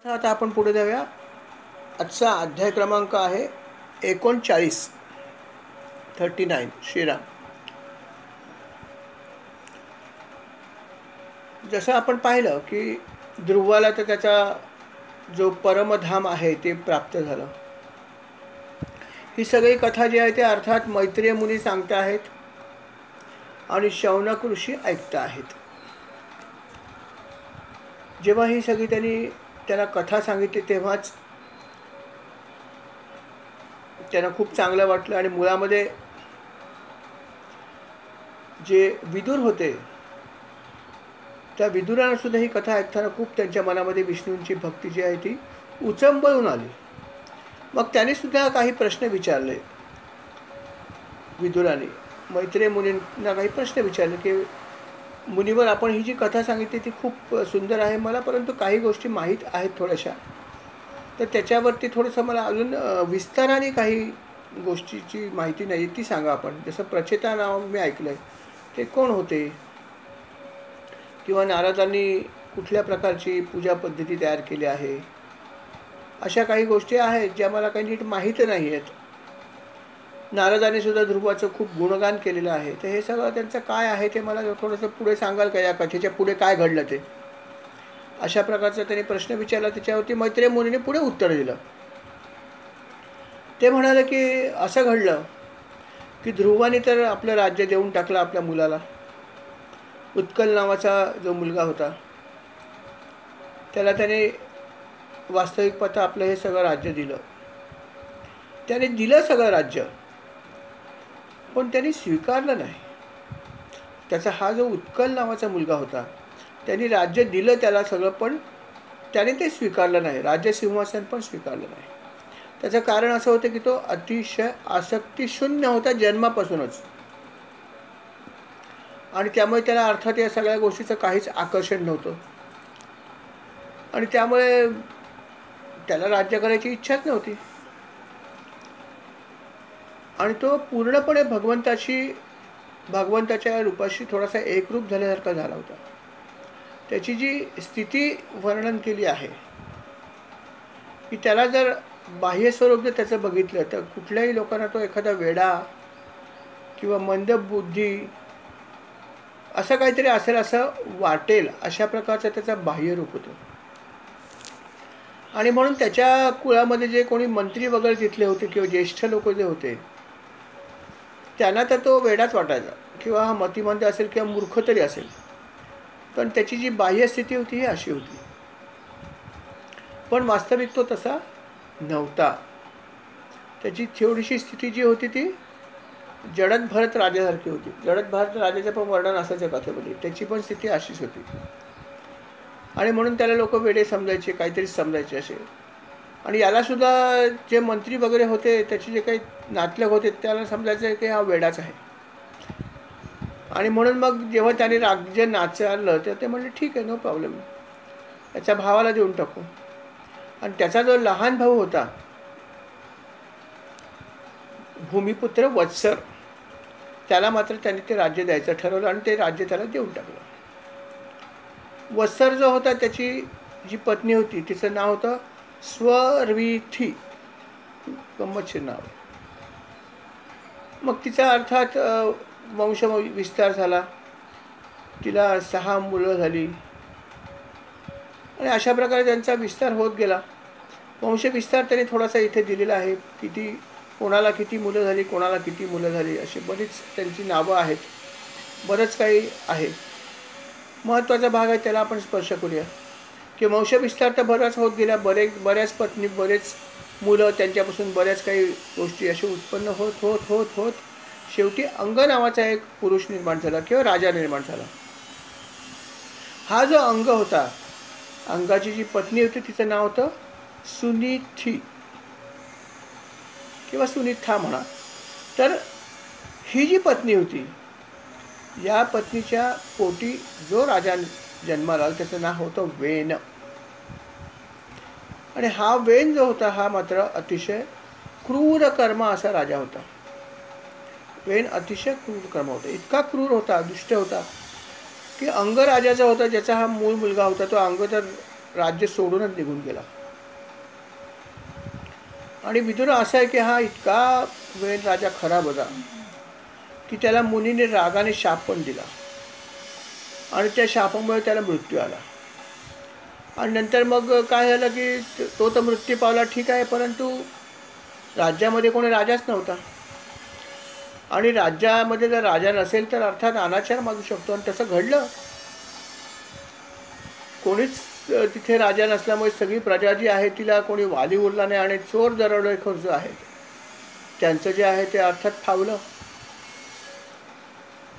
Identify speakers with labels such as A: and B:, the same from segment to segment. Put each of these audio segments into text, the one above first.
A: आता आपण पुढे जाऊया. आजचा अध्याय क्रमांक आहे 39. श्रीराम. जसं आपण पाहिलं की ध्रुवाला तर त्याचा जो परमधाम आहे ते प्राप्त झालं. ही सगळी कथा जी आहे ते अर्थात मैत्रेय मुनी सांगता आहेत आणि शौनक ऋषी ऐकता आहेत. जेव्हा ही सगळी त्यांना कथा सांगितली तेव्हाच त्यांना खूप चांगलं वाटलं आणि मुलामध्ये जे विदुर होते त्या विदुरानं सुद्धा ही कथा ऐकताना खूप त्यांच्या मनामध्ये विष्णूंची भक्ती जी आहे ती उचंबळून आली. मग त्याने सुद्धा काही प्रश्न विचारले. विदुराने मैत्रेय मुनींना काही प्रश्न विचारले की मुनीवर, आपण ही जी कथा सांगितली ती खूप सुंदर आहे मला, परंतु काही गोष्टी माहीत आहेत थोड्याशा, तर त्याच्यावरती थोडंसं मला अजून विस्ताराने काही गोष्टीची माहिती नाही, ती सांगा आपण. जसं प्रचेता नाव मी ऐकलं आहे, ते कोण होते, किंवा नारदांनी कुठल्या प्रकारची पूजा पद्धती तयार केली आहे, अशा काही गोष्टी आहेत ज्या मला काही नीट माहीत नाही आहेत. नारदाने सुद्धा ध्रुवाचं खूप गुणगान केलेलं आहे, तर हे सगळं त्यांचं काय आहे ते मला थोडंसं पुढे सांगाल का, या कथेच्या पुढे काय घडलं ते. अशा प्रकारचा त्यांनी प्रश्न विचारला. त्याच्यावरती मैत्रेय मुनीने पुढे उत्तर दिलं. ते म्हणाले की असं घडलं की ध्रुवाने तर आपलं राज्य देऊन टाकलं आपल्या मुलाला. उत्कल नावाचा जो मुलगा होता त्याला त्याने वास्तविक पाहता आपलं हे सगळं राज्य दिलं. त्याने दिलं सगळं राज्य, पण त्यांनी स्वीकारलं नाही. त्याचा हा जो उत्कल नावाचा मुलगा होता त्यांनी राज्य दिलं त्याला सगळं, पण त्याने ते स्वीकारलं नाही, राज्य सिंहासन पण स्वीकारलं नाही. त्याचं कारण असं होतं की तो अतिशय आसक्तिशून्य होता जन्मापासूनच, आणि त्यामुळे त्याला अर्थात या सगळ्या गोष्टीचं काहीच आकर्षण नव्हतं, आणि त्यामुळे त्याला राज्य करायची इच्छाच नव्हती. आणि तो पूर्णपणे भगवंताच्या रूपाशी थोडासा एकरूप झाल्यासारखा झाला होता. त्याची जी स्थिती वर्णन केली आहे की त्याला जर बाह्य स्वरूप जर त्याचं बघितलं तर कुठल्याही लोकांना तो एखादा वेडा किंवा मंदबुद्धी असं काहीतरी असेल असं वाटेल, अशा प्रकारचं त्याचं बाह्य रूप होतं. आणि म्हणून त्याच्या कुळामध्ये जे कोणी मंत्री वगैरे तिथले होते किंवा ज्येष्ठ लोक जे होते त्यांना तर तो वेडाच वाटायचा, किंवा हा मतिमंद असेल किंवा मूर्ख तरी असेल, पण त्याची जी बाह्य स्थिती होती ही अशी होती. पण वास्तविक तो तसा नव्हता. त्याची थोडीशी स्थिती जी होती ती जडद भरत राजासारखी होती. जडद भरत राजाचं पण वर्णन असायचं कथेमध्ये, त्याची पण स्थिती अशीच होती. आणि म्हणून त्याला लोक वेडे समजायचे, काहीतरी समजायचे असे. आणि यालासुद्धा जे मंत्री वगैरे होते त्याचे जे काही नातलग होते त्याला समजायचं की हा वेडाच आहे. आणि म्हणून मग जेव्हा त्याने राज्य नाकारलं तर ते म्हणले ठीक आहे, नो प्रॉब्लेम, त्याच्या भावाला देऊन टाकू. आणि त्याचा जो लहान भाऊ होता भूमिपुत्र वत्सर, त्याला मात्र त्याने ते राज्य द्यायचं ठरवलं आणि ते राज्य त्याला देऊन टाकलं. वत्सर जो होता त्याची जी पत्नी होती तिचं नाव होतं स्वरविथी, गंमतशीर नाव. मग तिचा अर्थात वंश विस्तार झाला, तिला 6 मुलं झाली आणि अशा प्रकारे त्यांचा विस्तार होत गेला. वंशविस्तार त्याने थोडासा इथे दिलेला आहे, कोणाला किती मुलं झाली, कोणाला किती मुलं झाली, अशी बरीच त्यांची नावं आहेत, बरंच काही आहे. महत्त्वाचा भाग आहे त्याला आपण स्पर्श करूया की वंशविस्तार तर बराच होत गेला, बऱ्याच पत्नी, बरेच मुलं, त्यांच्यापासून बऱ्याच काही गोष्टी अशी उत्पन्न होत होत होत होत शेवटी अंग नावाचा एक पुरुष निर्माण झाला किंवा राजा निर्माण झाला. हा जो अंग होता, अंगाची जी पत्नी होती तिचं नाव होतं सुनीथी किंवा सुनीथा म्हणा. तर ही जी पत्नी होती, या पत्नीच्या पोटी जो राजा जन्माला आला त्याचं नाव होतं वेन. आणि हा वेन जो होता हा मात्र अतिशय क्रूर कर्म असा राजा होता. वेन अतिशय क्रूर कर्म होता, इतका क्रूर होता, दुष्ट होता की अंग राजाचा होता, ज्याचा हा मूळ मुलगा होता तो अंग तर राज्य सोडूनच निघून गेला. आणि विदुर असा आहे की हा इतका वेळ राजा खराब होता की त्याला मुनीने रागाने शाप पण दिला आणि त्या शापामुळे त्याला मृत्यू आला. आणि नंतर मग काय झालं की तो तर मृत्यू पावला, ठीक आहे, परंतु राज्यामध्ये कोणी राजाच नव्हता. आणि राज्यामध्ये जर राजा नसेल तर अर्थात अनाचार मागू शकतो, आणि तसं घडलं. कोणीच तिथे राजा नसल्यामुळे सगळी प्रजा जी आहे तिला कोणी वाली उरला नाही, आणि चोर दरोडेखोर जो आहे त्यांचं जे आहे ते अर्थात फावलं.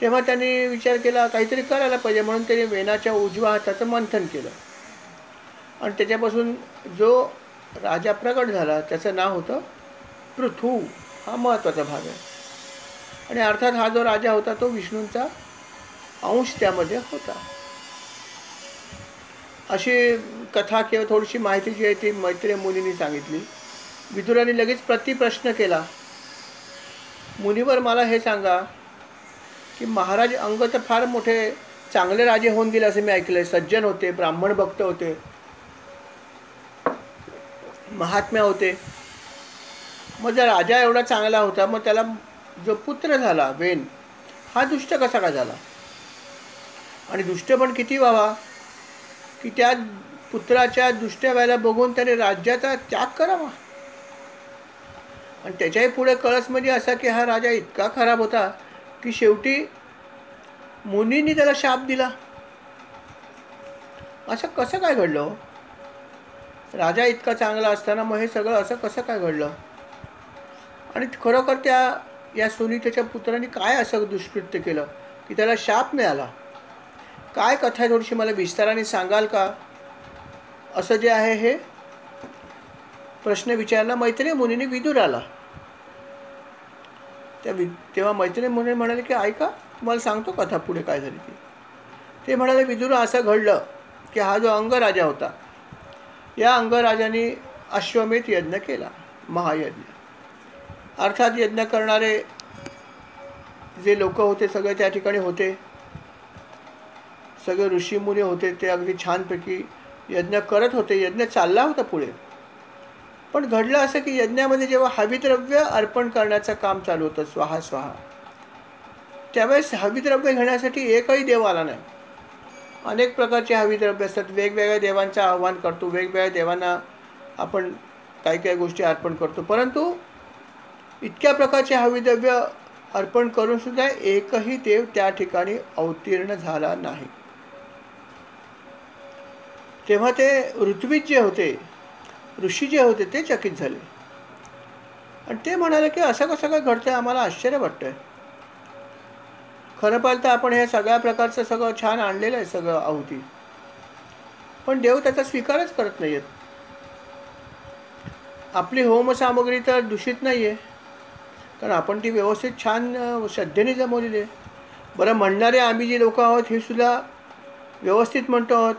A: तेव्हा त्यांनी विचार केला काहीतरी करायला पाहिजे, म्हणून त्यांनी वेणाच्या उजव्या हाताचं मंथन केलं, आणि त्याच्यापासून जो राजा प्रगट झाला त्याचं नाव होतं पृथू. हा महत्त्वाचा भाग आहे. आणि अर्थात हा जो राजा होता तो विष्णूंचा अंश त्यामध्ये होता. अशी कथा किंवा थोडीशी माहिती जी आहे ती मैत्रेय मुनींनी सांगितली. विदुराने लगेच प्रतिप्रश्न केला, मुनिवर मला हे सांगा की महाराज अंग तर फार मोठे चांगले राजे होऊन गेले असं मी ऐकलंय, सज्जन होते, ब्राह्मण भक्त होते, महात्म्य होते. मग जर राजा एवढा चांगला होता, मग त्याला जो पुत्र झाला वेन हा दुष्ट कसा काय झाला? आणि दुष्ट पण किती व्हावा की त्या पुत्राच्या दुष्ट व्हायला बघून त्याने राज्याचा त्याग करावा. आणि त्याच्याही पुढे कळस म्हणजे असा की हा राजा इतका खराब होता की शेवटी मुनींनी त्याला शाप दिला. असं कसं काय घडलं? राजा इतका चांगला असताना मग हे सगळं असं कसं काय घडलं? आणि खरोखर या सुनीतेच्या पुत्राने काय असं दुष्कृत्य केलं की त्याला शाप मिळाला? काय कथा आहे, थोडीशी मला विस्ताराने सांगाल का? असं जे आहे हे प्रश्न विचारला मैत्रेय मुनीने विदुराला. तेव्हा मैत्रेय मुनी म्हणाले की ऐका, तुम्हाला सांगतो कथा पुढे काय झाली ती. ते म्हणाले, विदुर असं घडलं की हा जो अंगराजा होता, या अंगराजाने अश्वमेध यज्ञ केला, महायज्ञ. अर्थात यज्ञ करणारे जे लोक होते सगळे त्या ठिकाणी होते, सगळे ऋषीमुनी होते, ते अगदी छानपैकी यज्ञ करत होते, यज्ञ चालला होता पुढे. पण घडलं असं की यज्ञामध्ये जेव्हा हविद्रव्य अर्पण करण्याचं काम चालू होतं, स्वाहा स्वाहा, त्यावेळेस हविद्रव्य घेण्यासाठी एकही देव आला नाही. अनेक प्रकारचे हविद्रव्य असतात, वेगवेगळ्या देवांचं आव्हान करतो, वेगवेगळ्या देवांना आपण काही काही गोष्टी अर्पण करतो, परंतु इतक्या प्रकारचे हविद्रव्य अर्पण करून सुद्धा एकही देव त्या ठिकाणी अवतीर्ण झाला नाही. तेव्हा ते ऋत्विज जे होते, ऋषी जे होते, ते चकित झाले आणि ते म्हणाले की असं कसं काय घडतंय, आम्हाला आश्चर्य वाटतंय. खरं पाहिलं तर आपण हे सगळ्या प्रकारचं सगळं छान आणलेलं आहे सगळं आहुती, पण देव त्याचा स्वीकारच करत नाहीयेत. आपली होमसामग्री तर दूषित नाही आहे, कारण आपण ती व्यवस्थित छान श्रद्धेने जमवलेली आहे. बरं, म्हणणारे आम्ही जी लोक आहोत हे सुद्धा व्यवस्थित म्हणतो आहोत.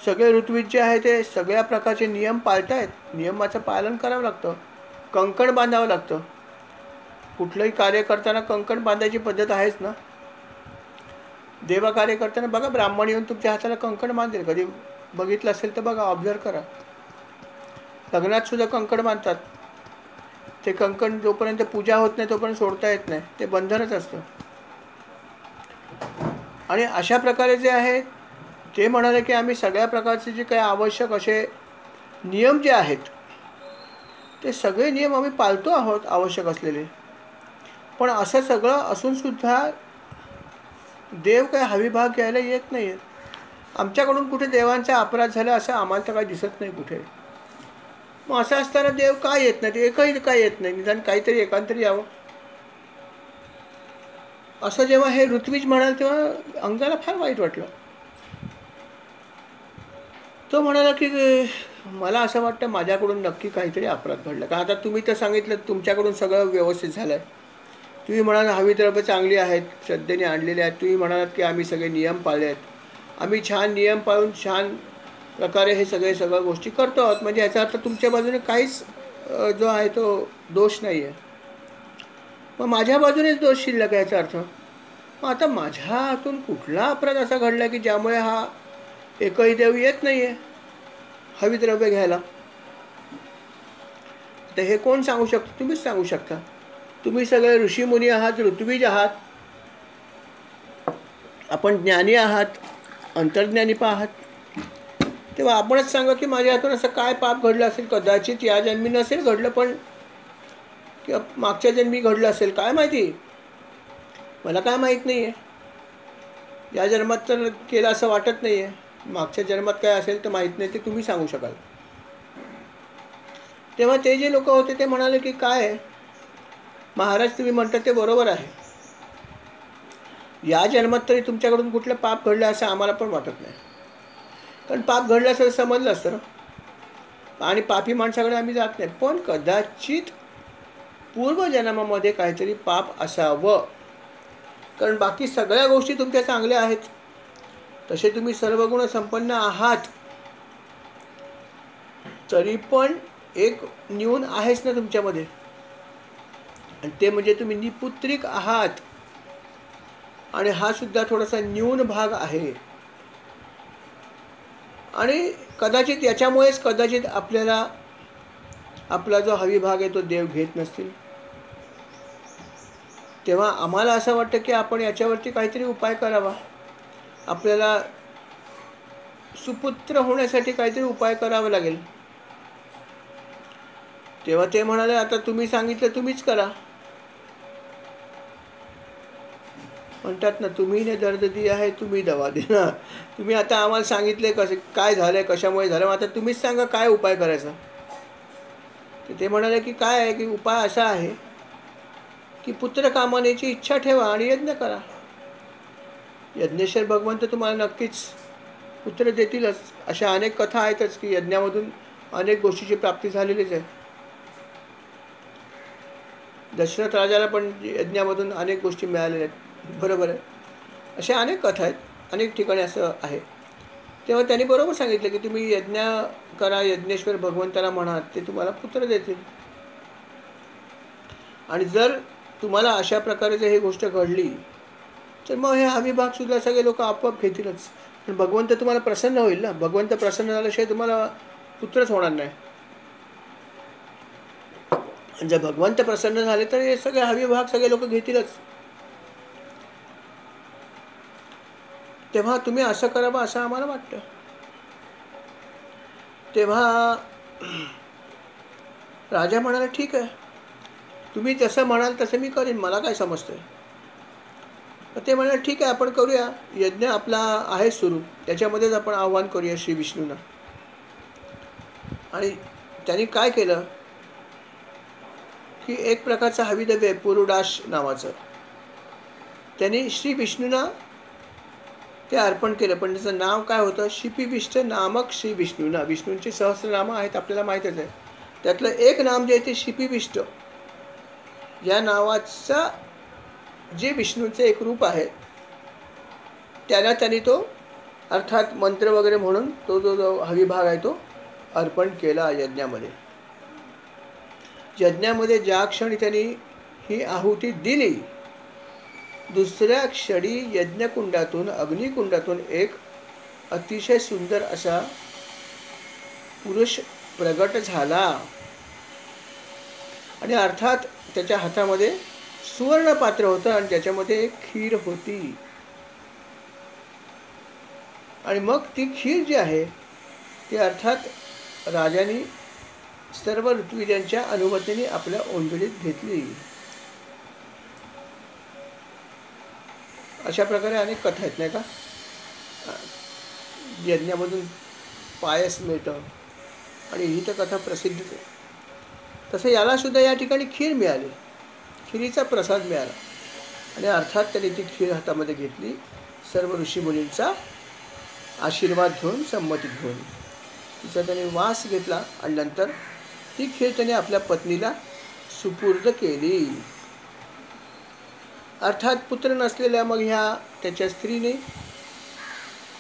A: सगळे ऋत्विज जे आहे ते सगळ्या प्रकारचे नियम पाळतायत, नियमाचं पालन करावं लागतं, कंकण बांधावं लागतं. कुठलंही कार्य करताना कंकण बांधायची पद्धत आहेच ना. देवा कार्य करताना बघा, ब्राह्मण येऊन तुमच्या हाताला कंकण बांधेल, कधी बघितलं असेल तर बघा, ऑब्झर्व करा. लग्नात सुद्धा कंकण बांधतात. ते कंकण जोपर्यंत पूजा होत नाही तोपर्यंत सोडता येत नाही, ते बंधनच असतं. आणि अशा प्रकारे जे आहे ते म्हणाले की आम्ही सगळ्या प्रकारचे जे काही आवश्यक असे नियम जे आहेत ते सगळे नियम आम्ही पाळतो आहोत, आवश्यक असलेले. पण असं सगळं असूनसुद्धा देव काही हविभाग घ्यायला येत नाही आहेत. आमच्याकडून कुठे देवांचा अपराध झाला असं आम्हाला तर काही दिसत नाही कुठे. मग असं असताना देव काय येत नाही, एकही काय येत नाही, निदान काहीतरी एकांतरी यावं. असं जेव्हा हे ऋत्विज म्हणाल तेव्हा अंगाला फार वाईट वाटलं. तो म्हणाला की मला असं वाटतं माझ्याकडून नक्की काहीतरी अपराध घडला. कारण आता तुम्ही तर सांगितलं तुमच्याकडून सगळं व्यवस्थित झालं आहे. तुम्ही म्हणाल हविद्रव्य चांगली आहेत, श्रद्धेने आणलेले आहेत. तुम्ही म्हणालात की आम्ही सगळे नियम पाळले आहेत, आम्ही छान नियम पाळून छान प्रकारे हे सगळ्या गोष्टी करतो आहोत. म्हणजे याचा अर्थ तुमच्या बाजूने काहीच जो आहे तो दोष नाही आहे. मग माझ्या बाजूनेच दोष शिल्लक आहे याचा अर्थ. मग आता माझ्या हातून कुठला अपराध असा घडला की ज्यामुळे हा एकही देव येत नाही आहे हविद्रव्य घ्यायला. तर हे कोण सांगू शकतो? तुम्हीच सांगू शकता. तुम्ही सगळे ऋषीमुनी आहात, ऋत्विज आहात, आपण ज्ञानी आहात, अंतर्ज्ञानी पण आहात. तेव्हा आपणच सांगा की माझ्या हातून असं काय पाप घडलं असेल. कदाचित या जन्मी नसेल घडलं, पण किंवा मागच्या जन्मी घडलं असेल, काय माहिती, मला काय माहीत नाही आहे. या जन्मात तर केलं असं वाटत नाही आहे. मागच्या जन्मात काय असेल तर माहीत नाही, ते तुम्ही सांगू शकाल. तेव्हा ते जे लोक होते ते म्हणाले की काय महाराज, तुम्ही म्हणता ते बरोबर आहे. या जन्मात तरी तुमच्याकडून कुठलं पाप घडलं असं आम्हाला पण वाटत नाही. कारण पाप घडलं असं समजलं असतं ना, आणि पापी माणसाकडे आम्ही जात नाही. पण कदाचित पूर्वजन्मामध्ये काहीतरी पाप असावं. कारण बाकी सगळ्या गोष्टी तुमच्या चांगल्या आहेत, तसे तुम्ही सर्व गुण संपन्न आहात, तरी पण एक न्यून आहेच ना तुमच्यामध्ये, आणि ते म्हणजे तुम्ही निपुत्रिक आहात. आणि हा सुद्धा थोडासा न्यून भाग आहे. आणि कदाचित याच्यामुळेच कदाचित आपल्याला आपला जो हवी भाग आहे तो देव घेत नसतील. तेव्हा आम्हाला असं वाटतं की आपण याच्यावरती काहीतरी उपाय करावा. आपल्याला सुपुत्र होण्यासाठी काहीतरी उपाय करावा लागेल. तेव्हा ते म्हणाले, आता तुम्ही सांगितलं तुम्हीच करा. म्हणतात ना, तुम्ही ने दर्द दिया है तुम्ही दवा देना. तुम्ही आता आम्हाला सांगितले कसं काय झालंय, कशामुळे झालं, आता तुम्हीच सांगा काय उपाय करायचा. ते म्हणाले की काय आहे की उपाय असा आहे की पुत्र कामनेची इच्छा ठेवा आणि यज्ञ करा. यज्ञेश्वर भगवंत तुम्हाला नक्कीच पुत्र देतीलच. अशा अनेक कथा आहेतच की यज्ञामधून अनेक गोष्टीची प्राप्ती झालेलीच आहे. दशरथ राजाला पण यज्ञामधून अनेक गोष्टी मिळालेल्या आहेत, बरोबर आहे. अशा अनेक कथा आहेत, अनेक ठिकाणी असं आहे. तेव्हा त्यांनी बरोबर सांगितलं की तुम्ही यज्ञ करा, यज्ञेश्वर भगवंताला म्हणा, ते तुम्हाला पुत्र देतील. आणि जर तुम्हाला अशा प्रकारे जर ही गोष्ट घडली तर मग हे अविभाग सुद्धा सगळे लोक आपोआप घेतीलच. पण भगवंत तुम्हाला प्रसन्न होईल ना. भगवंत प्रसन्न झाल्याशिवाय तुम्हाला पुत्रच होणार नाही. आणि जर भगवंत प्रसन्न झाले तर हे सगळे अविभाग सगळे लोक घेतीलच. तेव्हा तुम्ही असं करावं असं आम्हाला वाटतं. तेव्हा राजा म्हणाला, ठीक आहे, तुम्ही जसं म्हणाल तसं मी करीन, मला काय समजतंय. ते म्हणाले, ठीक आहे, आपण करूया. यज्ञ आपला आहे सुरू, त्याच्यामध्येच आपण आव्हान करूया श्री विष्णूंना. आणि त्यांनी काय केलं की एक प्रकारचा हविद्रव्य पुरुडाश नावाचं त्यांनी श्री विष्णूंना ते अर्पण केलं. पण त्याचं नाव काय होतं? शिपिविष्ट नामक श्री विष्णूंना. विष्णूंची सहस्रनामं आहेत, आपल्याला माहीतच आहे. त्यातलं एक नाम जे आहे ते शिपिविष्ट या नावाचा जे विष्णूंचे एक रूप आहे, त्याला त्यांनी तो अर्थात मंत्र वगैरे म्हणून तो जो हविभाग आहे तो अर्पण केला यज्ञामध्ये. यज्ञामध्ये ज्या क्षणी त्यांनी ही आहुती दिली, दुसऱ्या क्षणी यज्ञकुंडातून अग्निकुंडातून एक अतिशय सुंदर असा पुरुष प्रगट झाला. आणि अर्थात त्याच्या हातामध्ये सुवर्ण पात्र होतं आणि त्याच्यामध्ये एक खीर होती. आणि मग ती खीर जी आहे ती अर्थात राजाने सर्व ऋत्विजांच्या अनुमतीने आपल्या ओंजळीत घेतली. अशा प्रकारे अनेक कथा आहेत, नाही का. यज्ञामधून पायस मिळतं आणि ही तर कथा प्रसिद्धच आहे. तसं याला सुद्धा या ठिकाणी खीर मिळाली, खिरीचा प्रसाद मिळाला. आणि अर्थात त्यांनी ती खीर हातामध्ये घेतली, सर्व ऋषीमुनींचा आशीर्वाद घेऊन, संमती घेऊन तिचा त्याने वास घेतला. आणि नंतर ती खीर त्याने आपल्या पत्नीला सुपूर्द केली. अर्थात पुत्र नसलेल्या मग ह्या त्याच्या स्त्रीने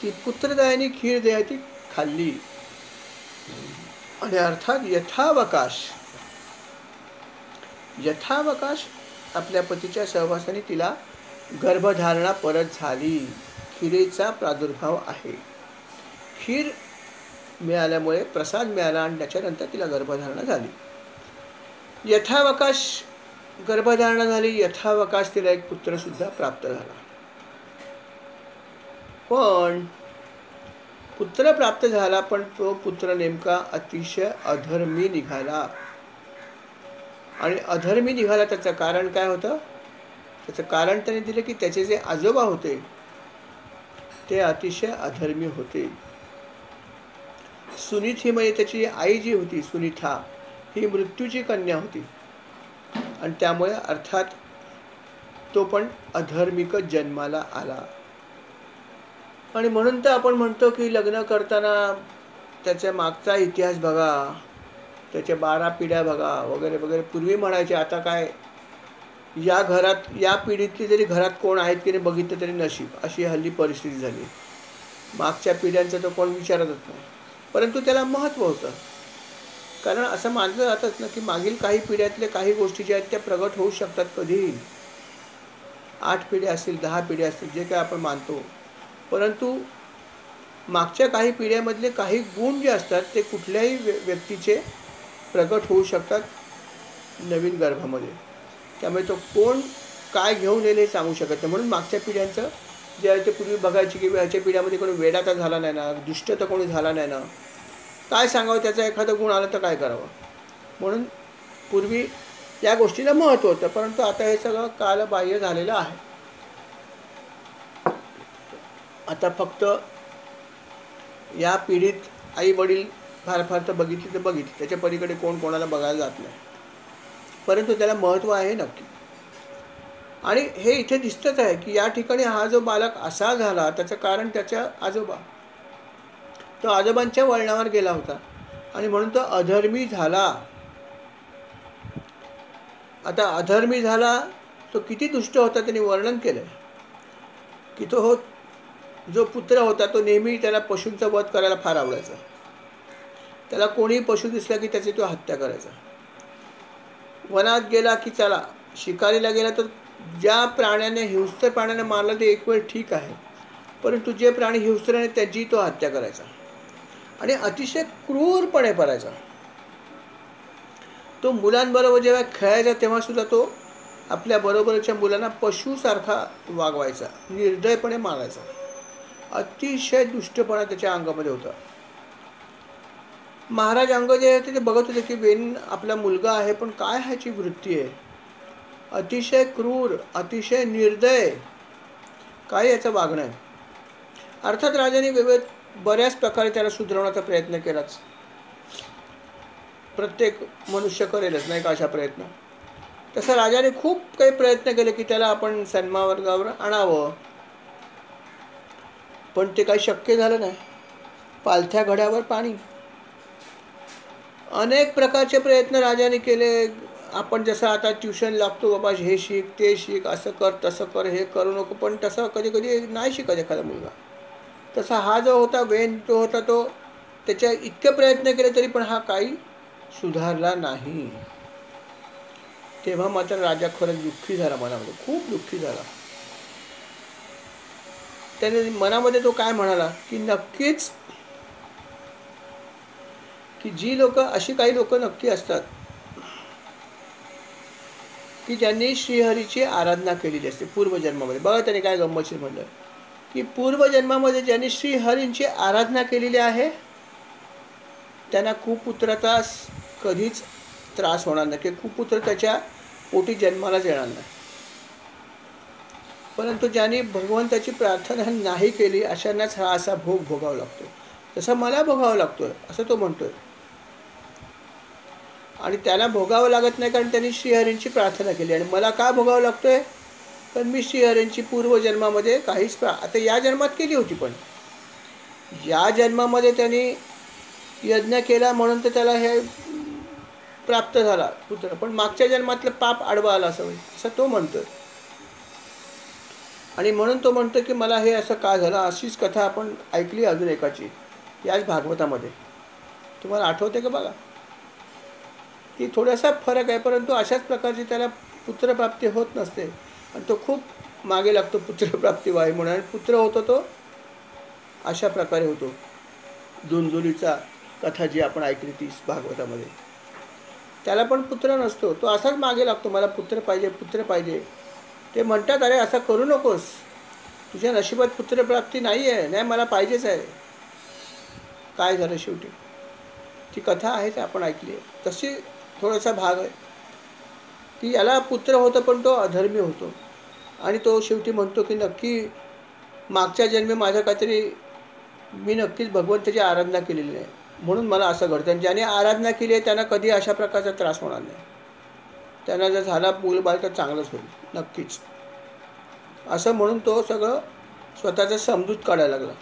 A: ती पुत्रदायिनी खीर द्यायची खाल्ली. आणि अर्थात यथावकाश आपल्या पतीच्या सहवासाने तिला गर्भधारणा परत झाली. खिरेचा प्रादुर्भाव आहे. खीर मिळाल्यामुळे प्रसाद मिळाला आणि त्याच्यानंतर तिला गर्भधारणा झाली. यथावकाश गर्भधारणा झाली, यथावकाश तिला एक पुत्रसुद्धा प्राप्त झाला. पण पुत्र प्राप्त झाला, पण तो पुत्र नेमका अतिशय अधर्मी निघाला. आणि अधर्मी निघाला त्याचं कारण काय होतं? त्याचं कारण त्याने दिलं की त्याचे जे आजोबा होते ते अतिशय अधर्मी होते. सुनीती म्हणजे त्याची आई जी होती सुनीता, ही मृत्यूची कन्या होती आणि त्यामुळे अर्थात तो पण अधर्मिकच जन्माला आला. आणि म्हणून तर आपण म्हणतो की लग्न करताना त्याच्या मागचा इतिहास बघा, त्याच्या 12 पिढ्या बघा वगैरे वगैरे. पूर्वी म्हणायचे, आता काय या घरात या पिढीतली जरी घरात कोण आहेत की नाही बघितलं तरी नशीब, अशी हल्ली परिस्थिती झाली. मागच्या पिढ्यांचं तर कोण विचारतच नाही. परंतु त्याला महत्त्व होतं, कारण असं मानलं जातच ना की मागील काही पिढ्यातले काही गोष्टी ज्या आहेत त्या प्रगट होऊ शकतात कधीही. 8 पिढ्या असतील, 10 पिढ्या असतील, जे काय आपण मानतो, परंतु मागच्या काही पिढ्यामधले काही गुण जे असतात ते कुठल्याही व्यक्तीचे प्रगट होऊ शकतात नवीन गर्भामध्ये. त्यामुळे तो कोण काय घेऊन येईल हे सांगू शकत नाही. म्हणून मागच्या पिढ्यांचं जे आहे ते पूर्वी बघायचे की ह्याच्या पिढ्यामध्ये कोणी वेडा तर झाला नाही ना, दुष्ट तर कोणी झाला नाही ना, काय सांगावं, त्याचा एखादा गुण आला तर काय करावं. म्हणून पूर्वी या गोष्टीला महत्त्व होतं. परंतु आता हे सगळं कालबाह्य झालेलं आहे. आता फक्त या पिढीत आई वडील फार फार तर बघितली तर बघितली, त्याच्या पलीकडे कोण कोणाला बघायला जात नाही. परंतु त्याला महत्त्व आहे नक्की. आणि हे इथे दिसतच आहे की या ठिकाणी हा जो बालक असा झाला त्याचं कारण त्याच्या आजोबा, तो आजोबांच्या वळणावर गेला होता आणि म्हणून तो अधर्मी झाला. आता अधर्मी झाला तो किती दुष्ट होता त्यांनी वर्णन केलं की तो जो पुत्र होता तो नेहमी त्याला पशूंचा वध करायला फार आवडायचा. त्याला कोणीही पशु दिसला की त्याची तो हत्या करायचा. वनात गेला की चला शिकारीला गेला तर ज्या प्राण्याने हिंस्र प्राण्याने मारलं ते एक वेळ ठीक आहे, परंतु जे प्राणी हिंस्र आहेत त्याची तो हत्या करायचा आणि अतिशय क्रूरपणे करायचा. तो मुलांबरोबर जेव्हा खेळायचा तेव्हा सुद्धा तो आपल्या बरोबरच्या मुलांना पशुसारखा वागवायचा, निर्दयपणे मारायचा. अतिशय दुष्टपणा त्याच्या अंगामध्ये होता. महाराज अंग जे आहे ते बघत होते की बेन आपला मुलगा आहे पण काय ह्याची वृत्ती आहे, अतिशय क्रूर, अतिशय निर्दय, काय याचं वागणं आहे. अर्थात राजाने बऱ्याच प्रकारे त्याला सुधारवण्याचा प्रयत्न केलाच. प्रत्येक मनुष्य करेलच नाही का अशा प्रयत्न. तसं राजाने खूप काही प्रयत्न केले की त्याला आपण सन्मावर्गावर आणावं, पण ते काही शक्य झालं नाही. पालथ्या घड्यावर पाणी. अनेक प्रकारचे प्रयत्न राजाने केले. आपण जसं आता ट्युशन लागतो, बाबा हे शिक ते शिक, असं कर तसं कर, हे करू नको, पण तसं कधी कधी नाही शिकत एखादा मुलगा. तसा हा जो होता वेन तो होता, तो त्याच्या इतके प्रयत्न केले तरी पण हा काही सुधारला नाही. तेव्हा मात्र राजा खरंच दुःखी झाला, मनामध्ये खूप दुःखी झाला. त्याने मनामध्ये तो काय म्हणाला की नक्कीच की जी लोक, अशी काही लोक नक्की असतात की ज्यांनी श्रीहरीची आराधना केलेली असते पूर्वजन्मामध्ये. बघा त्याने काय गंमतशीर म्हणलं की पूर्वजन्मामध्ये ज्यांनी श्रीहरींची आराधना केलेली आहे त्यांना कुपुत्राचा कधीच त्रास होणार नाही, की कुपुत्र त्याच्या पोटी जन्मालाच येणार नाही. परंतु ज्यांनी भगवंताची प्रार्थना नाही केली अशांनाच हा असा भोग भोगावा लागतो. तसं मला भोगावा लागतोय असं तो म्हणतोय. आणि त्याला भोगावं लागत नाही कारण त्यांनी श्रीहरींची प्रार्थना केली. आणि मला का भोगावं लागतोय, कारण मी श्रीहरींची पूर्वजन्मामध्ये काहीच आता या जन्मात केली होती, पण या जन्मामध्ये त्यांनी यज्ञ केला म्हणून तर त्याला हे प्राप्त झाला पुत्र, पण मागच्या जन्मातलं पाप आडवा आला असं तो म्हणतोय. आणि म्हणून तो म्हणतो की मला हे असं का झालं. अशीच कथा आपण ऐकली अजून एकाची याच भागवतामध्ये. तुम्हाला आठवते का बघा, की थोडासा फरक आहे, परंतु अशाच प्रकारची त्याला पुत्रप्राप्ती होत नसते आणि तो खूप मागे लागतो पुत्रप्राप्ती व्हावी म्हणून. आणि पुत्र होतो तो अशा प्रकारे होतो. दुंदुलीचा कथा जी आपण ऐकली ती भागवतामध्ये, त्याला पण पुत्र नसतो. तो असाच मागे लागतो, मला पुत्र पाहिजे, पुत्र पाहिजे. ते म्हणतात, अरे असं करू नकोस, तुझ्या नशिबात पुत्रप्राप्ती नाही आहे. नाही, मला पाहिजेच आहे. काय झालं शेवटी? ती कथा आहे ते आपण ऐकली आहे. तशी थोडासा भाग आहे की याला पुत्र होतं पण तो अधर्मी होतो. आणि तो शेवटी म्हणतो की नक्की मागच्या जन्मी माझं काहीतरी, मी नक्कीच भगवंताची आराधना केलेली नाही म्हणून मला असं घडतं. आणि ज्याने आराधना केली आहे त्यांना कधी अशा प्रकारचा त्रास होणार नाही. त्यांना जर झाला मूलबाळ तर चांगलंच होईल नक्कीच, असं म्हणून तो सगळं स्वतःचा समजूत काढायला लागला.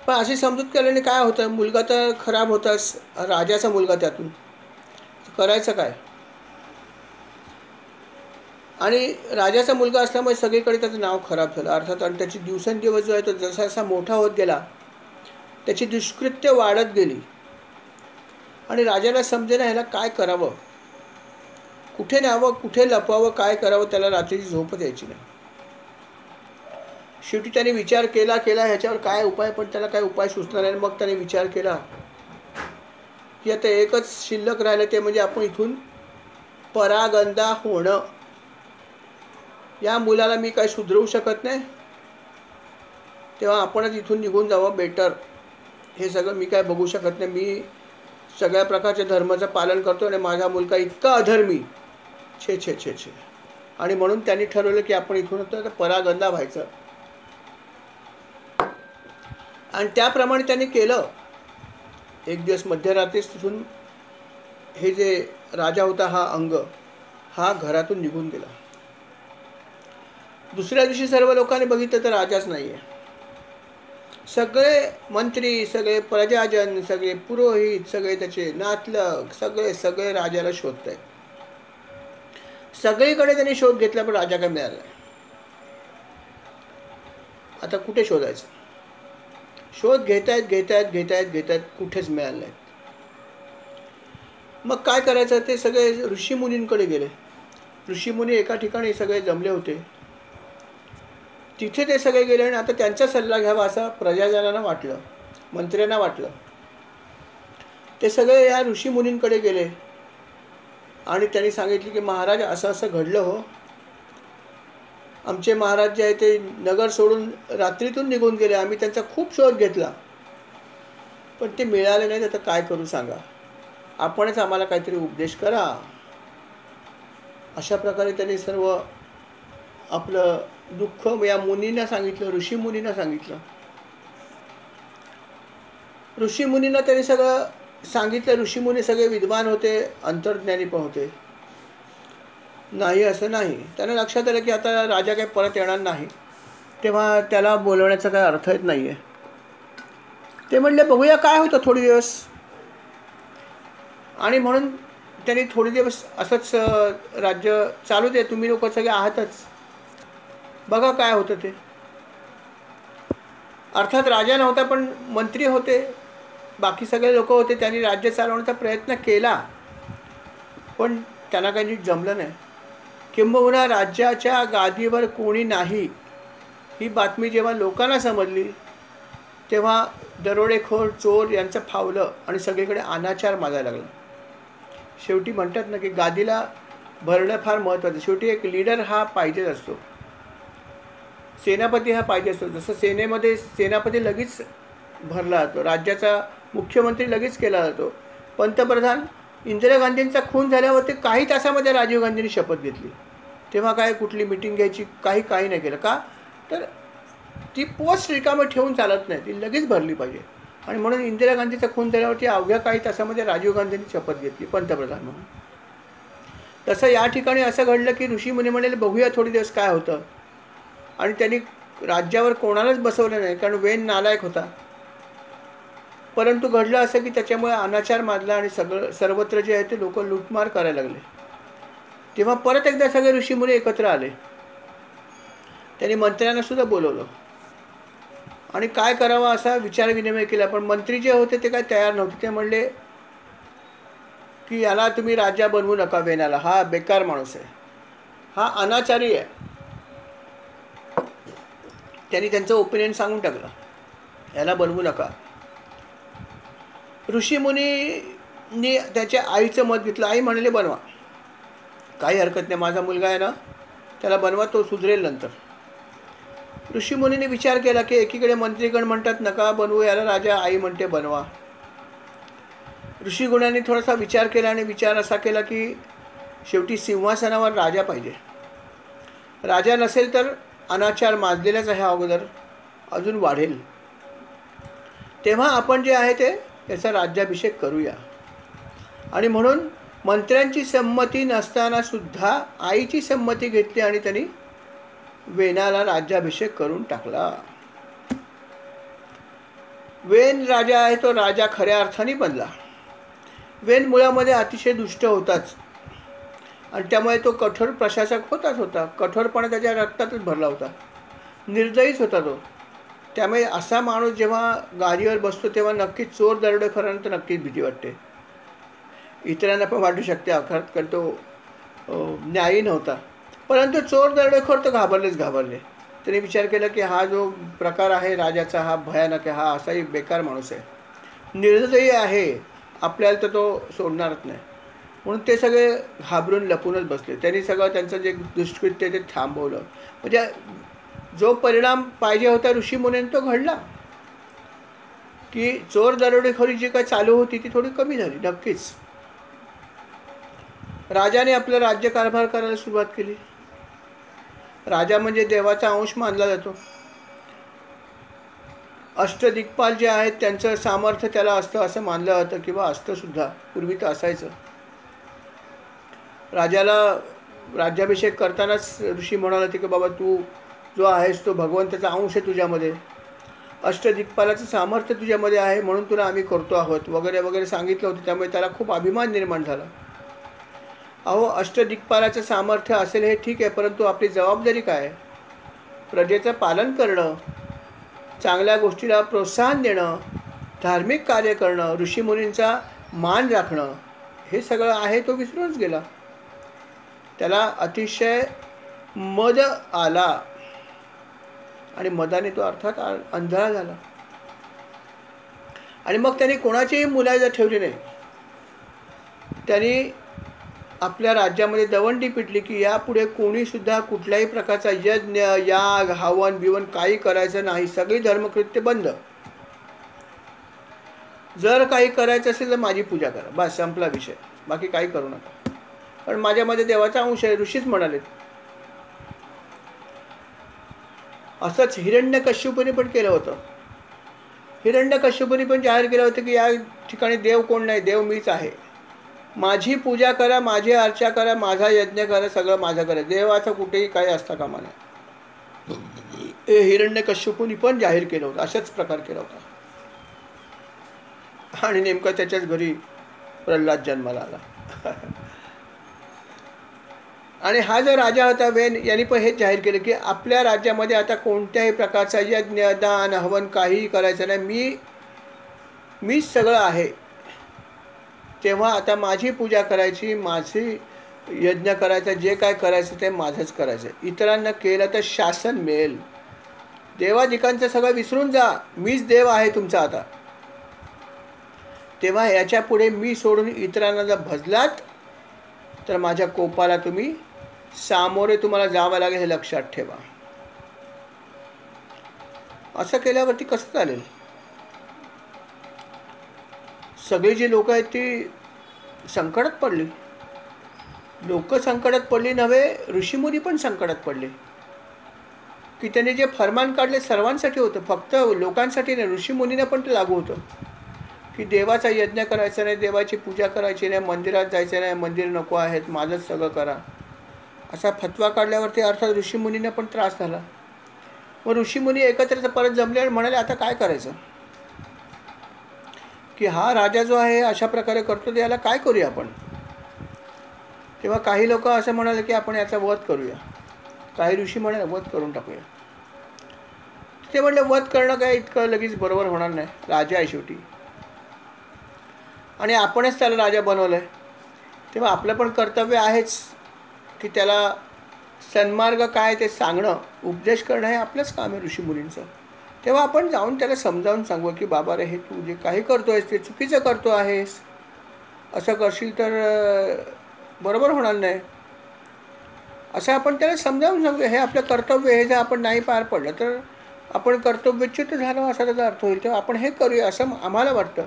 A: पण अशी समजूत केल्याने काय होतं, मुलगा तर खराब होताच, राजाचा मुलगा त्यातून करायचं काय. आणि राजाचा मुलगा असल्यामुळे सगळीकडे त्याचं नाव खराब झालं अर्थात. आणि त्याची दिवसेंदिवस जो आहे तो जसा जसा मोठा होत गेला त्याची दुष्कृत्य वाढत गेली. आणि राजाला समजेना ह्याला काय करावं, कुठे न्यावं, कुठे लपवावं, काय करावं. त्याला रात्रीची झोपच यायची नाही. शेवटी त्याने विचार केला ह्याच्यावर काय उपाय, पण त्याला काय उपाय सुचणार नाही. मग त्याने विचार केला की आता एकच शिल्लक राहिलं, ते म्हणजे आपण इथून परागंदा होणं. या मुलाला मी काही सुधरवू शकत नाही, तेव्हा आपणच इथून निघून जावं बेटर. हे सगळं मी काय बघू शकत नाही. मी सगळ्या प्रकारच्या धर्माचं पालन करतो आणि माझा मुलगा इतका अधर्मी, छे छे छे छे. आणि म्हणून त्यांनी ठरवलं की आपण इथून तर परागंदा व्हायचं. आणि त्याप्रमाणे त्यांनी केलं. एक दिवस मध्यरात्रीच तिथून हे जे राजा होता हा अंग, हा घरातून निघून गेला. दुसऱ्या दिवशी सर्व लोकांनी बघितलं तर राजाच नाही आहे. सगळे मंत्री, सगळे प्रजाजन, सगळे पुरोहित, सगळे त्याचे नातलग, सगळे राजाला शोधत आहेत. सगळीकडे त्यांनी शोध घेतला पण राजा काय मिळाला नाही. आता कुठे शोधायचं? शोध घेतायत कुठेच मिळालं नाही. मग काय करायचं? ते सगळे ऋषीमुनींकडे गेले. ऋषीमुनी एका ठिकाणी सगळे जमले होते. तिथे ते सगळे गेले आणि आता त्यांचा सल्ला घ्यावा असं प्रजाजनांना वाटलं, मंत्र्यांना वाटलं. ते सगळे या ऋषीमुनींकडे गेले आणि त्यांनी सांगितले की महाराज असं असं घडलं हो. आमचे महाराज जे आहे ते नगर सोडून रात्रीतून निघून गेले. आम्ही त्यांचा खूप शोध घेतला पण ते मिळाले नाहीत. आता काय करू सांगा, आपणच आम्हाला काहीतरी उपदेश करा. अशा प्रकारे त्यांनी सर्व आपलं दुःख या मुनींना सांगितलं, ऋषीमुनींना सांगितलं. ऋषीमुनींना त्यांनी सगळं सांगितलं. ऋषीमुनी सगळे विद्वान होते, अंतर्ज्ञानी पण होते. नाही असं नाही. त्यांना लक्षात आलं की आता राजा काही परत येणार नाही, तेव्हा त्याला बोलवण्याचा काही अर्थ येत नाही आहे. ते म्हणले बघूया काय होतं थोडे दिवस. आणि म्हणून त्यांनी थोडे दिवस असंच राज्य चालू दे, तुम्ही लोक सगळे आहातच, बघा काय होतं ते. अर्थात राजा नव्हता पण मंत्री होते, बाकी सगळे लोक होते. त्यांनी राज्य चालवण्याचा प्रयत्न केला पण त्यांना काही नीट जमलं नाही. किंबहुना राज्याच्या गादीवर कोणी नाही ही बातमी जेव्हा लोकांना समजली तेव्हा दरोडेखोर, चोर यांचं फावलं आणि सगळीकडे अनाचार माजायला लागला. शेवटी म्हणतात ना की गादीला भरणं फार महत्त्वाचं. शेवटी एक लीडर हा पाहिजेच असतो, सेनापती हा पाहिजे असतो. जसं सेनेमध्ये सेनापती लगेच भरला जातो, राज्याचा मुख्यमंत्री लगेच केला जातो. पंतप्रधान इंदिरा गांधींचा खून झाल्यावरती काही तासामध्ये राजीव गांधींनी शपथ घेतली. तेव्हा काय कुठली मीटिंग घ्यायची, काही नाही केलं. का तर ती पोस्ट रिकामी ठेवून चालत नाही, ती लगेच भरली पाहिजे. आणि म्हणून इंदिरा गांधीचा खून झाल्यावरती अवघ्या काही तासामध्ये राजीव गांधींनी शपथ घेतली पंतप्रधान म्हणून. तसं या ठिकाणी असं घडलं की ऋषीमुनी म्हणाले बघूया थोडे दिवस काय होतं. आणि त्यांनी राज्यावर कोणालाच बसवलं नाही कारण वेन नालायक होता. परंतु घडलं असं की त्याच्यामुळे अनाचार माजला आणि सर्वत्र जे आहे ते लोक लूटमार करायला लागले. तेव्हा परत एकदा सगळे ऋषीमुनी एकत्र आले. त्यांनी मंत्र्यांना सुद्धा बोलवलं आणि काय करावं असा विचार विनिमय केला. पण मंत्री जे होते ते काय तयार नव्हते. ते म्हणले की याला तुम्ही राजा बनवू नका, वेनाला हा बेकार माणूस आहे, हा अनाचारी आहे. त्यांनी त्यांचं ओपिनियन सांगून टाकलं. याला बनवू नका. ऋषीमुनींनी त्याच्या आईचं मत घेतलं. आई म्हणाले बनवा, काही हरकत नाही, माझा मुलगा आहे ना, त्याला बनवा, तो सुधरेल नंतर. ऋषीमुनींनी विचार केला की एकीकडे मंत्रीगण म्हणतात नका बनवू याला, राजा आई म्हणते बनवा. ऋषीगुणांनी थोडासा विचार केला आणि विचार असा केला की शेवटी सिंहासनावर राजा पाहिजे. राजा नसेल तर अनाचार माजलेलाच आहे, अगोदर अजून वाढेल. तेव्हा आपण जे आहे ते याचा राज्याभिषेक करूया. आणि म्हणून मंत्र्यांची संमती नसताना सुद्धा आईची संमती घेतली आणि त्यांनी वेनाला राज्याभिषेक करून टाकला. वेन राजा आहे तो राजा खऱ्या अर्थाने बनला. वेन मुळामध्ये अतिशय दुष्ट होताच आणि त्यामुळे तो कठोर प्रशासक होता. कठोरपणा त्याच्या रक्तातच भरला होता, निर्दयीच होता तो. त्यामुळे असा माणूस जेव्हा गादीवर बसतो तेव्हा नक्कीच चोर दरोडेखोरांना तर नक्कीच भीती वाटते. इतरांना पण वाटू शकते अर्थात, कारण तो न्यायी नव्हता. परंतु चोर दरोडेखोर तर घाबरले. त्यांनी विचार केला की हा जो प्रकार आहे राजाचा हा भयानक आहे, हा असाही बेकार माणूस आहे, निर्दयी आहे, आपल्याला तर तो सोडणारच नाही. म्हणून ते सगळे घाबरून लपूनच बसले. त्यांनी सगळं त्यांचं जे दुष्कृत्य ते थांबवलं. म्हणजे जो परिणाम पाहिजे होता ऋषीमुनींनी तो घडला की चोर दरोडेखोरी जी काय चालू होती ती थोडी कमी झाली. नक्कीच राजाने आपलं राज्यकारभार करायला सुरुवात केली. राजा म्हणजे देवाचा अंश मानला जातो. अष्टदिक्पाल जे आहेत त्यांचं सामर्थ्य त्याला असतं असं मानलं जातं, किंवा असतं सुद्धा, पूर्वी तर असायचं. राजाला राज्याभिषेक करतानाच ऋषी म्हणाले होते की बाबा तू जो आहेस तो भगवंताचा अंश आहे तुझ्यामध्ये, अष्टदिक्पालाचं सामर्थ्य तुझ्यामध्ये आहे, म्हणून तुला आम्ही करतो आहोत वगैरे वगैरे सांगितलं होतं. त्यामुळे त्याला खूप अभिमान निर्माण झाला. अहो, अष्टदिक्पालाचं सामर्थ्य असेल हे ठीक आहे, परंतु आपली जबाबदारी काय? प्रजेचं पालन करणं, चांगल्या गोष्टीला प्रोत्साहन देणं, धार्मिक कार्य करणं, ऋषीमुनींचा मान राखणं, हे सगळं आहे तो विसरूनच गेला. त्याला अतिशय मद आला आणि मदाने तो अर्थात अंधळा झाला. आणि मग त्यांनी कोणाचीही मुलाजा ठेवली नाही. त्यांनी आपल्या राज्यामध्ये दवंडी पिटली की यापुढे कोणीसुद्धा कुठल्याही प्रकारचा यज्ञ, याग, हवन बिवन काही करायचं नाही. सगळी धर्मकृत्य बंद. जर काही करायचं असेल तर माझी पूजा करा, बस संपला विषय, बाकी काही करू नका, पण माझ्यामध्ये देवाचा अंश आहे, ऋषीच म्हणाले. असंच हिरण्यकश्यपूने पण केलं होतं. हिरण्यकश्यपूने पण जाहीर केलं होतं की या ठिकाणी देव कोण नाही, देव मीच आहे, माझी पूजा करा, माझी अर्चा करा, माझा यज्ञ करा, सगळं माझं करा, देवाचं कुठेही काही असता कामा नये. हे हिरण्यकश्यपूने पण जाहीर केलं होतं. अशाच प्रकार केला होता. आणि नेमकं त्याच्याच घरी प्रल्हाद जन्माला आला. आणि हा जो राजा होता वेन, यांनी पण हेच जाहीर केलं की आपल्या राज्यामध्ये आता कोणत्याही प्रकारचा यज्ञ, दान, हवन काहीही करायचं नाही, मीच सगळं आहे. तेव्हा आता माझी पूजा करायची, माझी यज्ञ करायचा, जे काय करायचं ते माझंच करायचं. इतरांना केलं तर शासन मिळेल. देवादिकांचं सगळं विसरून जा, मीच देव आहे तुमचा आता. तेव्हा याच्या पुढे मी सोडून इतरांना जर भजलात तर माझ्या कोपाला तुम्ही सामोरे तुम्हाला जावं लागेल, हे लक्षात ठेवा. असं केल्यावरती कसं चालेल? सगळी जी लोक आहेत ती संकटात पडली. लोक संकटात पडली नव्हे, ऋषीमुनी पण संकटात पडले. की त्यांनी जे फरमान काढले सर्वांसाठी होतं, फक्त लोकांसाठी नाही, ऋषीमुनींना पण ते लागू होतं की देवाचा यज्ञ करायचा नाही, देवाची पूजा करायची नाही, मंदिरात जायचं नाही, मंदिर नको आहेत, माझंच सगळं करा, असा फतवा काढल्यावरती अर्थात ऋषीमुनींना पण त्रास झाला. मग ऋषीमुनी एकत्र परत जमले आणि म्हणाले आता काय करायचं की हा राजा जो आहे अशा प्रकारे करतो, तर याला काय करूया आपण? तेव्हा काही लोक असं म्हणाले की आपण याचा वध करूया. काही ऋषी म्हणाले वध करून टाकूया. ते म्हणले वध करणं काय इतकं लगेच बरोबर होणार नाही, राजा आहे शेवटी, आणि आपणच त्याला राजा बनवलं आहे, तेव्हा आपलं पण कर्तव्य आहेच की त्याला सन्मार्ग काय ते सांगणं, उपदेश करणं हे आपलंच काम आहे ऋषीमुनींचं. तेव्हा आपण जाऊन त्याला समजावून सांगू की बाबा रे, हे तू जे काही करतो आहेस ते चुकीचं करतो आहेस. असं करशील तर बरोबर होणार नाही. असं आपण त्याला समजावून सांगूया. हे आपलं कर्तव्य, हे जर आपण नाही पार पडलं तर आपण कर्तव्यच्युत झालो असा त्याचा अर्थ होईल. तेव्हा आपण हे करूया असं आम्हाला वाटतं.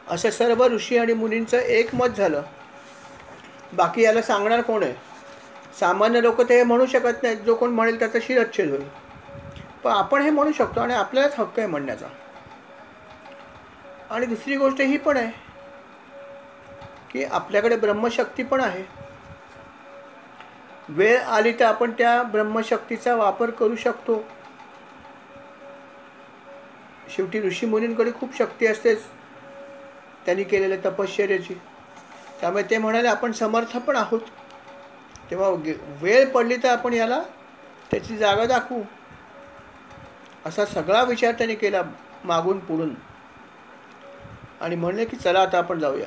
A: असं सर्व ऋषी आणि मुनींचं एक मत झालं. बाकी याला सांगणार कोण आहे? सामान्य लोक ते हे म्हणू शकत नाहीत. जो कोण म्हणेल त्याचा शिरच्छेद होईल. पण आपण हे म्हणू शकतो आणि आपल्यालाच हक्क आहे म्हणण्याचा. आणि दुसरी गोष्ट ही पण आहे की आपल्याकडे ब्रह्मशक्ती पण आहे. वेळ आली तर आपण त्या ब्रह्मशक्तीचा वापर करू शकतो. शेवटी ऋषीमुनींकडे खूप शक्ती असतेच, त्यांनी केलेल्या तपश्चर्याची. त्यामुळे ते म्हणाले आपण समर्थ पण आहोत. तेव्हा वेळ पडली तर आपण याला त्याची जागा दाखवू. असा सगळा विचार त्यांनी केला मागून पुढून. आणि म्हणले की चला आता आपण जाऊया.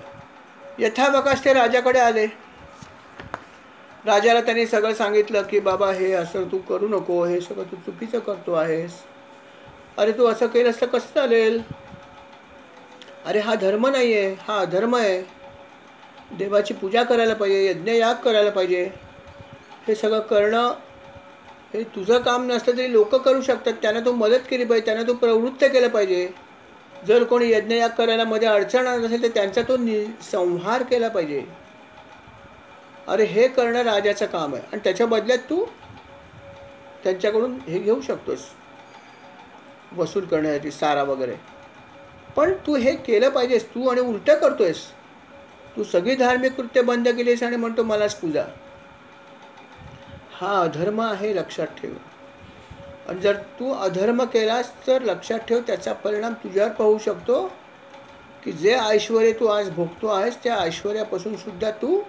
A: यथावकाश ते राजाकडे आले. राजाला त्यांनी सगळं सांगितलं की बाबा हे असं तू करू नको, हे सगळं तू चुकीचं करतो आहेस. अरे तू असं केलंस तर कसं चालेल? अरे हा धर्म नाही आहे, हा अधर्म आहे. देवाची पूजा करायला पाहिजे, यज्ञयाग करायला पाहिजे. हे सगळं करणं हे तुझं काम नसतं तरी लोक करू शकतात. त्यांना तू मदत केली पाहिजे, त्यांना तू प्रवृत्त केलं पाहिजे. जर कोणी यज्ञयाग करायला मध्ये अडचण आणत असेल तर त्यांचा तो संहार केला पाहिजे. अरे हे करणं राजाचं काम आहे आणि त्याच्या बदल्यात तू त्यांच्याकडून हे घेऊ शकतोस वसूल करण्यासाठी सारा वगैरे. पण तू हे केलं पाहिजेस. तू आणि उलटं करतोयस. तू सगळी धार्मिक कृत्य बंद केलीस आणि म्हणतो मलाच पूजा. हा अधर्म आहे, लक्षात ठेव. आणि जर तू अधर्म केलास तर लक्षात ठेव त्याचा परिणाम तुझ्यावर पाहू शकतो की जे ऐश्वर्य तू आज भोगतो आहेस त्या ऐश्वर्यापासून सुद्धा तू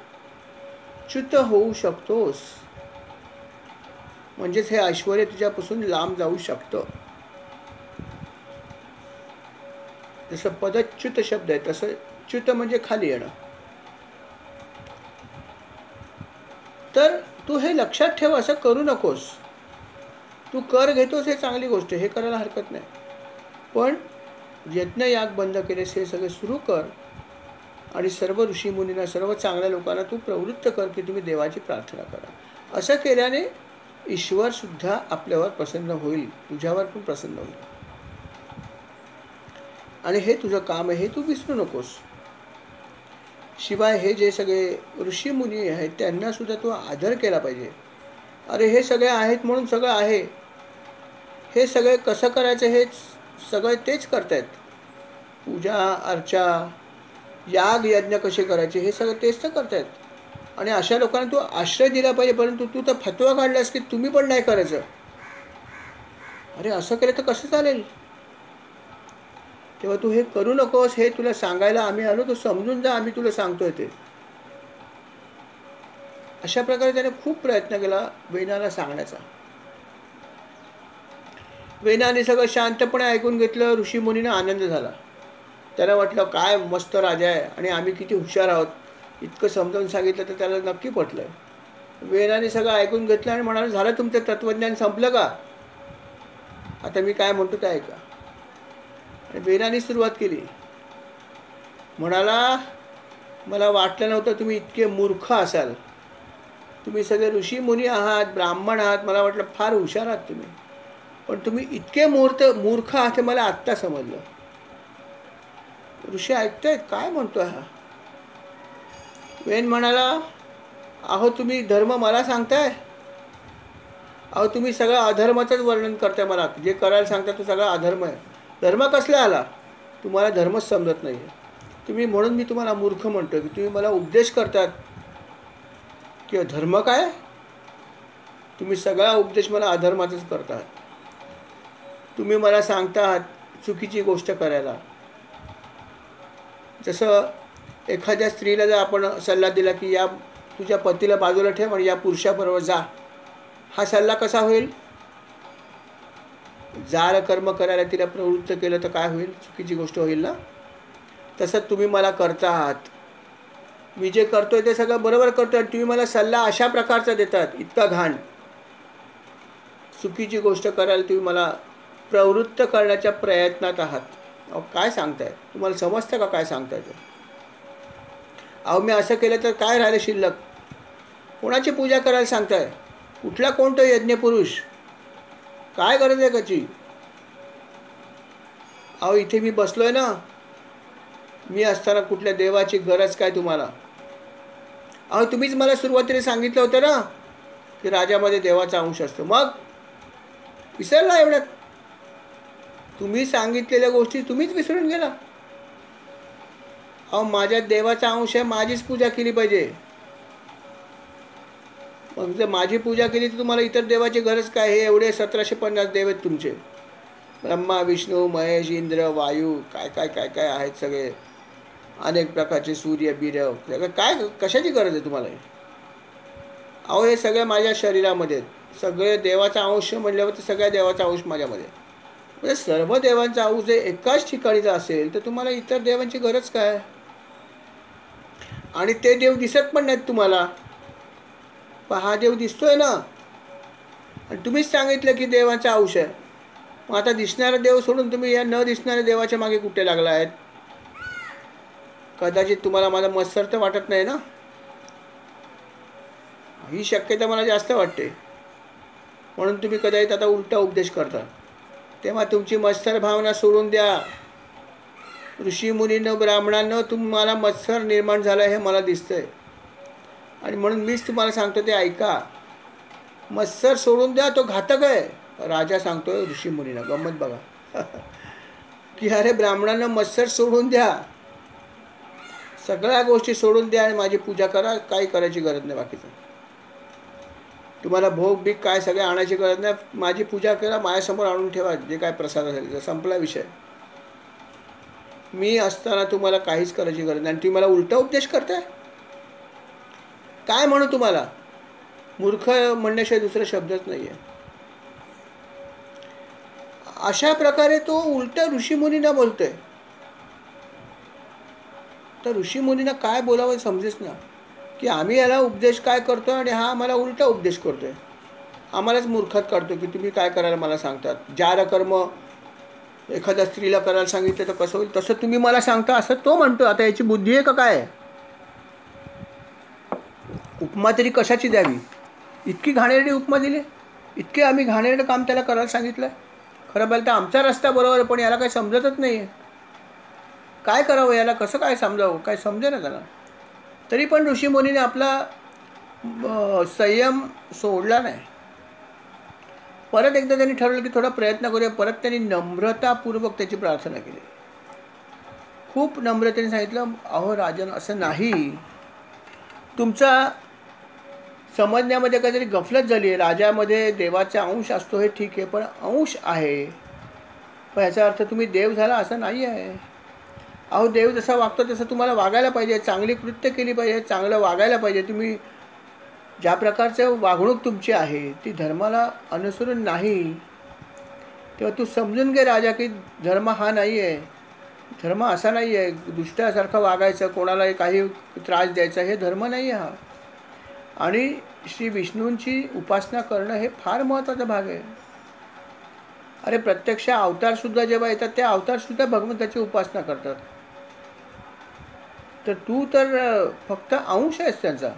A: च्युत होऊ शकतोस. म्हणजेच हे ऐश्वर्य तुझ्यापासून लांब जाऊ शकतं. जसं पदच्युत शब्द आहे तसं च्युत म्हणजे खाली येणं. तर तू हे लक्षात ठेव, असं करू नकोस. तू कर घेतोस हे चांगली गोष्ट, हे करायला हरकत नाही. पण यज्ञयाग बंद केलेस हे सगळे सुरू कर आणि सर्व ऋषीमुनींना, सर्व चांगल्या लोकांना तू प्रवृत्त कर की तुम्ही देवाची प्रार्थना करा. असं केल्याने ईश्वरसुद्धा आपल्यावर प्रसन्न होईल, तुझ्यावर पण प्रसन्न होईल. आणि हे तुझं काम आहे, हे तू विसरू नकोस. शिवाय हे जे सगळे ऋषीमुनी आहेत त्यांना सुद्धा तू आदर केला पाहिजे. अरे हे सगळे आहेत म्हणून सगळं आहे. हे सगळे कसं करायचं हे सगळे तेच करतायत. पूजा अर्चा, याग यज्ञ कसे करायचे हे सगळं तेच तर करतायत. आणि अशा लोकांना तू आश्रय दिला पाहिजे. परंतु तू तर फतवा काढलास की तुम्ही पण नाही करायचं. अरे असं केलं तर कसं चालेल? तेव्हा तू हे करू नकोस, हे तुला सांगायला आम्ही आलो. तू समजून जा, आम्ही तुला सांगतोय ते. अशा प्रकारे त्याने खूप प्रयत्न केला वेनाला सांगण्याचा. वेनाने सगळं शांतपणे ऐकून घेतलं. ऋषीमुनींना आनंद झाला. त्याला वाटलं काय मस्त राजा आहे आणि आम्ही किती हुशार आहोत. इतकं समजावून सांगितलं तर त्याला नक्की पटलं. वेनाने सगळं ऐकून घेतलं आणि म्हणाले झालं तुमचं तत्त्वज्ञान संपलं का? आता मी काय म्हणतो ते ऐका. आणि वेनाने सुरुवात केली. म्हणाला मला वाटलं नव्हतं तुम्ही इतके मूर्ख असाल. तुम्ही सगळे ऋषीमुनी आहात, ब्राह्मण आहात. मला वाटलं फार हुशार आहात तुम्ही. पण तुम्ही इतके मूर्ख आहात हे मला आत्ता समजलं. ऋषी ऐकतायत काय म्हणतोय हा? वेन म्हणाला अहो तुम्ही धर्म मला सांगताय? अहो तुम्ही सगळं अधर्माचंच वर्णन करताय. मला जे करायला सांगता तो सगळा अधर्म आहे. धर्म कसला आला? तुम्हाला धर्मच समजत नाही. तुम्ही म्हणून मी तुम्हाला मूर्ख म्हणतो की तुम्ही मला उपदेश करतात की धर्म काय? तुम्ही सगळा उपदेश मला अधर्माचाच करतात. तुम्ही मला सांगता आहात चुकीची गोष्ट करायला. जसं एखाद्या स्त्रीला जर आपण सल्ला दिला की या तुझ्या पतीला बाजूला ठेव आणि या पुरुषाबरोबर जा, हा सल्ला कसा होईल? जार कर्म करायला तिला प्रवृत्त केलं तर काय होईल? चुकीची गोष्ट होईल ना. तसं तुम्ही मला करता आहात. मी जे करतोय ते सगळं बरोबर करतोय. तुम्ही मला सल्ला अशा प्रकारचा देतात, इतका घाण. चुकीची गोष्ट करायला तुम्ही मला प्रवृत्त करण्याच्या प्रयत्नात आहात. अहो काय सांगताय? तुम्हाला समजतं का काय सांगताय ते? अहो मी असं केलं तर काय राहिलं शिल्लक? कोणाची पूजा करायला सांगताय? कुठला कोणता यज्ञपुरुष? काय गरज आहे त्याची? अहो इथे मी बसलोय ना, मी असताना कुठल्या देवाची गरज काय तुम्हाला? अहो तुम्हीच मला सुरुवातीला सांगितलं होतं ना की राजामध्ये देवाचा अंश असतो. मग विसरला एवढ्यात? तुम्ही सांगितलेल्या गोष्टी तुम्हीच विसरून गेला. अहो माझ्यात देवाचा अंश आहे, माझीच पूजा केली पाहिजे. मग जर माझी पूजा केली तर तुम्हाला इतर देवाची गरज काय? हे एवढे 1750 देव आहेत तुमचे. ब्रह्मा, विष्णू, महेश, इंद्र, वायू, काय काय काय काय आहेत सगळे, अनेक प्रकारचे सूर्य बिर्य. काय कशाची गरज आहे तुम्हाला? अहो हे सगळे माझ्या शरीरामध्ये आहेत. सगळे देवाचा अंश म्हटल्यावर तर सगळ्या देवाचा अंश माझ्यामध्ये. म्हणजे सर्व देवांचा अंश जर एकाच ठिकाणीचा असेल तर तुम्हाला इतर देवांची गरज काय? आणि ते देव दिसत पण नाहीत तुम्हाला. पण हा देव दिसतोय ना, आणि तुम्हीच सांगितलं की देवाचा अंश आहे. मग आता दिसणारा देव सोडून तुम्ही या न दिसणाऱ्या देवाच्या मागे कुठे लागला आहेत? कदाचित तुम्हाला माझा मत्सर तर वाटत नाही ना? ही शक्यता मला जास्त वाटते. म्हणून तुम्ही कदाचित आता उलटा उपदेश करता. तेव्हा तुमची मत्सर भावना सोडून द्या. ऋषी मुनींनो, ब्राह्मणांनो, तुम्हाला मत्सर निर्माण झाला हे मला दिसतंय, आणि म्हणून मीच तुम्हाला सांगतो ते ऐका. मत्सर सोडून द्या, तो घातक आहे. राजा सांगतोय ऋषी मुनींना. गंमत बघा की अरे ब्राह्मणांना मत्सर सोडून द्या, सगळ्या गोष्टी सोडून द्या आणि माझी पूजा करा. काही करायची गरज नाही बाकीचं. तुम्हाला भोग बीक काय सगळे आणायची गरज नाही. माझी पूजा करा, माझ्यासमोर आणून ठेवा जे काय प्रसाद असेल तर संपला विषय. मी असताना तुम्हाला काहीच करायची गरज नाही. आणि तुम्ही मला उलटा उपदेश करताय. काय म्हणू तुम्हाला? मूर्ख म्हणण्याशिवाय दुसरा शब्दच नाही आहे. अशा प्रकारे तो उलट ऋषीमुनींना बोलतोय. तर ऋषीमुनींना काय बोलावं समजेच ना, की आम्ही याला उपदेश काय करतोय आणि हा आम्हाला उलटा उपदेश करतोय. आम्हालाच मूर्खात काढतो की तुम्ही काय करायला मला सांगतात. जार कर्म एखाद्या स्त्रीला करायला सांगितलं तर कसं होईल तसं तुम्ही मला सांगता, असं तो म्हणतो. आता याची बुद्धी आहे का काय? उपमा तरी कशाची द्यावी? इतकी घाणेरडी उपमा दिली, इतके आम्ही घाणेरडं काम त्याला करायला सांगितलं. खरं बोलतं आमचा रस्ता बरोबर, पण याला काही समजतच नाही आहे. काय करावं याला? कसं काय समजावं? काय समजे ना त्याला. तरी पण ऋषीमुनीने आपला संयम सोडला नाही. परत एकदा त्यांनी ठरवलं की थोडा प्रयत्न करूया. परत त्यांनी नम्रतापूर्वक त्याची प्रार्थना केली. खूप नम्रतेने सांगितलं, अहो राजन, असं नाही. तुमचा समजण्यामध्ये काहीतरी गफलत झाली आहे. राजामध्ये देवाचा अंश असतो हे ठीक आहे, पण अंश आहे, पण याचा अर्थ तुम्ही देव झाला असं नाही आहे. अहो देव जसा वागतो तसं तुम्हाला वागायला पाहिजे. चांगली कृत्य केली पाहिजे, चांगलं वागायला पाहिजे. तुम्ही ज्या प्रकारचं वागणूक तुमची आहे ती धर्माला अनुसरून नाही. तेव्हा तू समजून घे राजा की धर्म हा नाही आहे. धर्म असा नाही आहे दुष्टासारखं वागायचं, कोणालाही काही त्रास द्यायचा, हे धर्म नाही आहे हा. आणि श्री विष्णूंची उपासना करणं हे फार महत्त्वाचा भाग आहे. अरे प्रत्यक्ष अवतारसुद्धा जेव्हा येतात ते अवतारसुद्धा भगवंताची उपासना करतात. तर तू तर फक्त अंश आहेस त्यांचा.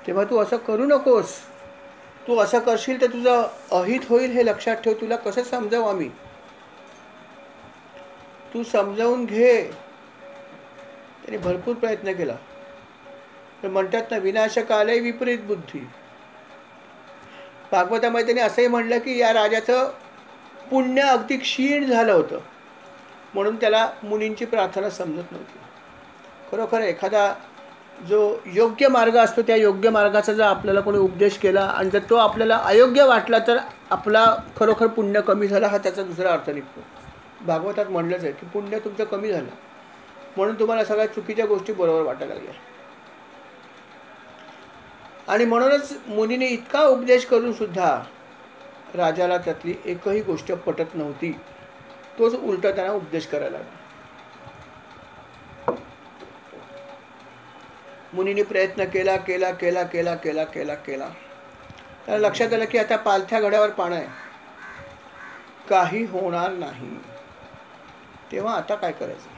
A: तेव्हा तू असं करू नकोस. तू असं करशील तर तुझं अहित होईल हे लक्षात ठेव. तुला कसं समजावू आम्ही? तू समजावून घे. त्यांनी भरपूर प्रयत्न केला, पण म्हणतात ना, विनाशकाले विपरीत बुद्धी. भागवतामध्ये त्यांनी असंही म्हणलं की या राजाचं पुण्य अगदी क्षीण झालं होतं, म्हणून त्याला मुनींची प्रार्थना समजत नव्हती. खरोखर एखादा जो योग्य मार्ग असतो त्या योग्य मार्गाचा जर आपल्याला कोणी उपदेश केला आणि जर तो आपल्याला अयोग्य वाटला तर आपला खरोखर पुण्य कमी झाला हा त्याचा दुसरा अर्थ निघतो. भागवतात म्हणलंच आहे की पुण्य तुमचं कमी झालं, म्हणून तुम्हाला सगळ्या चुकीच्या गोष्टी बरोबर वाटायला लागल्या. आणि म्हणूनच मुनीने इतका उपदेश करून सुद्धा राजाला त्यातली एकही गोष्ट पटत नव्हती. तोच उलटा त्यांना उपदेश करायला लागला. मुनीने प्रयत्न केला केला केला केला केला केला केला त्याला लक्षात आलं की आता पालथ्या घड्यावर पाणी आहे, काही होणार नाही. तेव्हा आता काय करायचं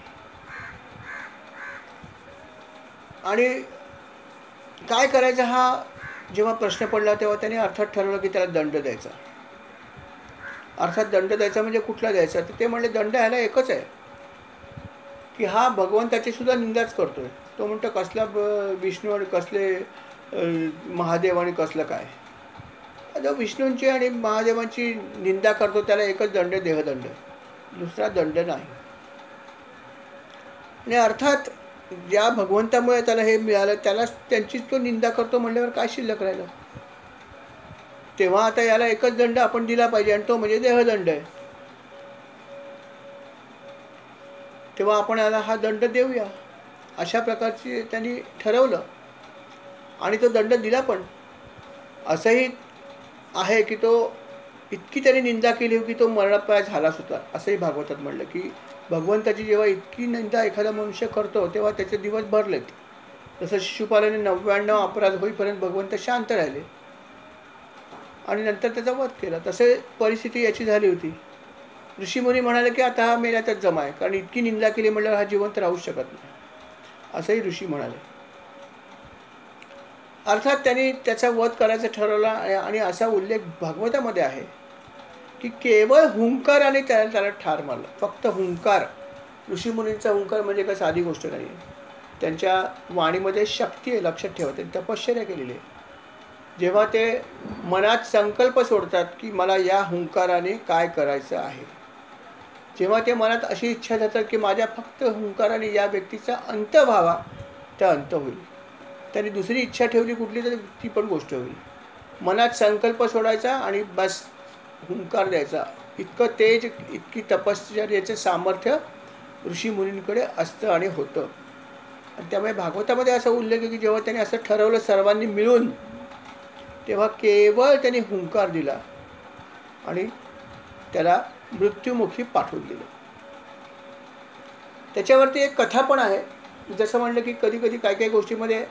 A: आणि काय करायचं हा जेव्हा प्रश्न पडला तेव्हा त्याने अर्थात ठरवलं की त्याला दंड द्यायचा. अर्थात दंड द्यायचा म्हणजे कुठला द्यायचा, तर ते म्हणले दंड ह्याला एकच आहे की हा भगवंताची सुद्धा निंदाच करतोय. तो म्हणतो कसला विष्णू आणि कसले महादेव आणि कसलं काय. जो विष्णूंची आणि महादेवांची निंदा करतो त्याला एकच दंड, देहदंड, दुसरा दंड नाही. आणि अर्थात ज्या भगवंतामुळे त्याला हे मिळालं त्यालाच त्यांचीच तो निंदा करतो म्हणल्यावर काय शिल्लक राहिलं. तेव्हा आता याला एकच दंड आपण दिला पाहिजे आणि तो म्हणजे देहदंड आहे. तेव्हा आपण याला हा दंड देऊया अशा प्रकारची त्यांनी ठरवलं आणि तो दंड दिला पण. असंही आहे की तो इतकी त्याने निंदा केली की तो मरणप्राय झाला सुद्धा. असंही भागवतात म्हणलं की भगवंताची जेव्हा इतकी निंदा एखादा मनुष्य करतो तेव्हा त्याचे दिवस भरलेत. जसं शिशुपालाने 99 अपराध होईपर्यंत भगवंत शांत राहिले आणि नंतर त्याचा वध केला. तसे परिस्थिती याची झाली होती. ऋषीमुनी म्हणाले की आता हा मेल्यातच जमा आहे, कारण इतकी निंदा केली म्हटल्यावर हा जिवंत राहू शकत नाही, असंही ऋषी म्हणाले. अर्थात त्यांनी त्याचा वध करायचं ठरवला आणि असा उल्लेख भागवतामध्ये आहे की केवळ हुंकाराने त्याला ठार मारलं. फक्त हुंकार. ऋषीमुनींचा हुंकार म्हणजे काय साधी गोष्ट नाही. त्यांच्या वाणीमध्ये शक्ती आहे, लक्षात ठेवा. त्यांनी तपश्चर्या केलेली आहे. जेव्हा ते मनात संकल्प सोडतात की मला या हुंकाराने काय करायचं आहे, जेव्हा ते मनात अशी इच्छा जातात की माझ्या फक्त हुंकाराने या व्यक्तीचा अंत व्हावा, त्या अंत होईल. त्यांनी दुसरी इच्छा ठेवली कुठली तर ती पण गोष्ट होईल. मनात संकल्प सोडायचा आणि बस हुंकार द्यायचा. इतकं तेज, इतकी तपश्चर्याचं सामर्थ्य ऋषीमुनींकडे असतं आणि होतं. आणि त्यामुळे भागवतामध्ये असा उल्लेख आहे की जेव्हा त्यांनी असं ठरवलं सर्वांनी मिळून, तेव्हा केवळ त्यांनी हुंकार दिला आणि त्याला मृत्युमुखी पाठवून दिलं. त्याच्यावरती एक कथा पण आहे. जसं म्हणलं की कधी कधी काही काही गोष्टीमध्ये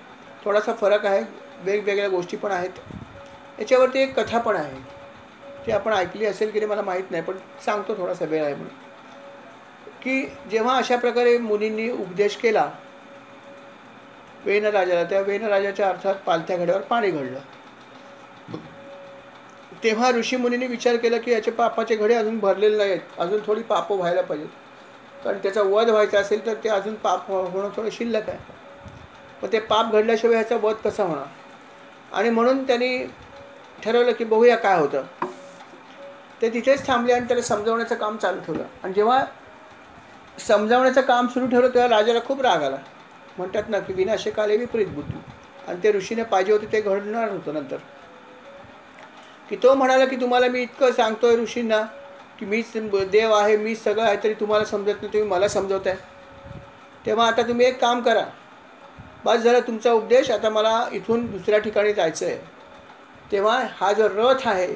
A: थोडासा फरक आहे, वेगवेगळ्या गोष्टी पण आहेत. याच्यावरती एक कथा पण आहे, ती आपण ऐकली असेल की नाही मला माहीत नाही, पण सांगतो, थोडासा वेळ आहे म्हणून. की जेव्हा अशा प्रकारे मुनींनी उपदेश केला वेनराजाला, त्या वेनराजाच्या अर्थात पालथ्या घड्यावर पाणी घडलं. तेव्हा ऋषीमुनींनी विचार केला की याचे पापाचे घडे अजून भरलेले नाहीत, अजून थोडी पापं व्हायला पाहिजेत, कारण त्याचा वध व्हायचा असेल तर ते अजून पाप होणं थोडं शिल्लक आहे. पण ते पाप घडल्याशिवाय ह्याचा वध कसा होणार. आणि म्हणून त्यांनी ठरवलं की बघूया काय होतं. ते तिथेच थांबले आणि त्याला समजावण्याचं काम चालू ठेवलं. आणि जेव्हा समजावण्याचं काम सुरू ठेवलं तेव्हा राजाला खूप राग आला. म्हणतात ना की विनाशकाले विपरीत बुद्धी. आणि ते ऋषीने पाहिजे होते ते घडणार होतं नंतर. की तो म्हणाला की तुम्हाला मी इतकं सांगतोय ऋषींना की मीच देव आहे, मीच सगळं आहे, तरी तुम्हाला समजत नाही, तुम्ही मला समजवताय. तेव्हा आता तुम्ही एक काम करा, बस झाला तुमचा उपदेश, आता मला इथून दुसऱ्या ठिकाणी जायचं आहे. तेव्हा हा जो रथ आहे,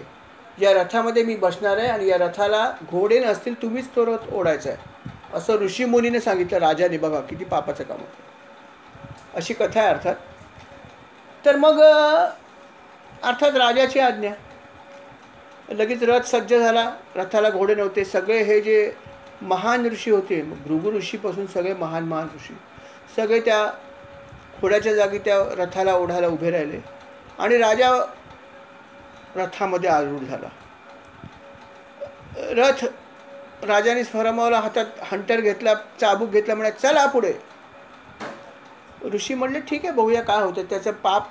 A: या रथामध्ये मी बसणार आहे आणि या रथाला घोडे नसतील, तुम्हीच तो रथ ओढायचा आहे, असं ऋषीमुनीने सांगितलं राजाने. बघा किती पापाचं काम होतं. अशी कथा आहे अर्थात. तर मग अर्थात राजाची आज्ञा, लगेच रथ सज्ज झाला. रथाला घोडे नव्हते. सगळे हे जे महान ऋषी होते, भृगु ऋषीपासून सगळे महान महान ऋषी सगळे त्या घोड्याच्या जागी त्या रथाला ओढायला उभे राहिले. आणि राजा रथामध्ये आरूढ झाला. रथ राजाने फरमावला, हातात हंटर घेतला, चाबूक घेतला, म्हणा चला पुढे. ऋषी म्हणले ठीक आहे, बघूया काय होतं, त्याचं पाप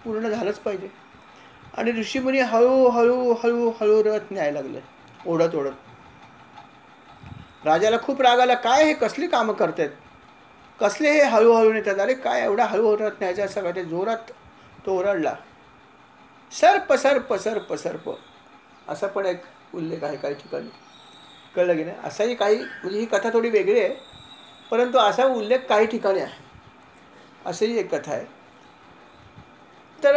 A: पूर्ण झालंच पाहिजे. आणि ऋषीमुनी हळूहळू हळूहळू रथ न्यायला लागले, ओढत ओढत. राजाला खूप राग आला, काय हे कसली कामं करतात, कसले हे हळूहळू नेतात, अरे काय एवढा हळूहळू रथ न्यायचा सगळं. ते जोरात तो ओरडला, सर्प सर्प सर्प सर्प. असा पण एक उल्लेख आहे काही ठिकाणी, कळलं की नाही. असाही काही, म्हणजे ही कथा थोडी वेगळी आहे, परंतु असा उल्लेख काही ठिकाणी आहे. असेही एक कथा आहे. तर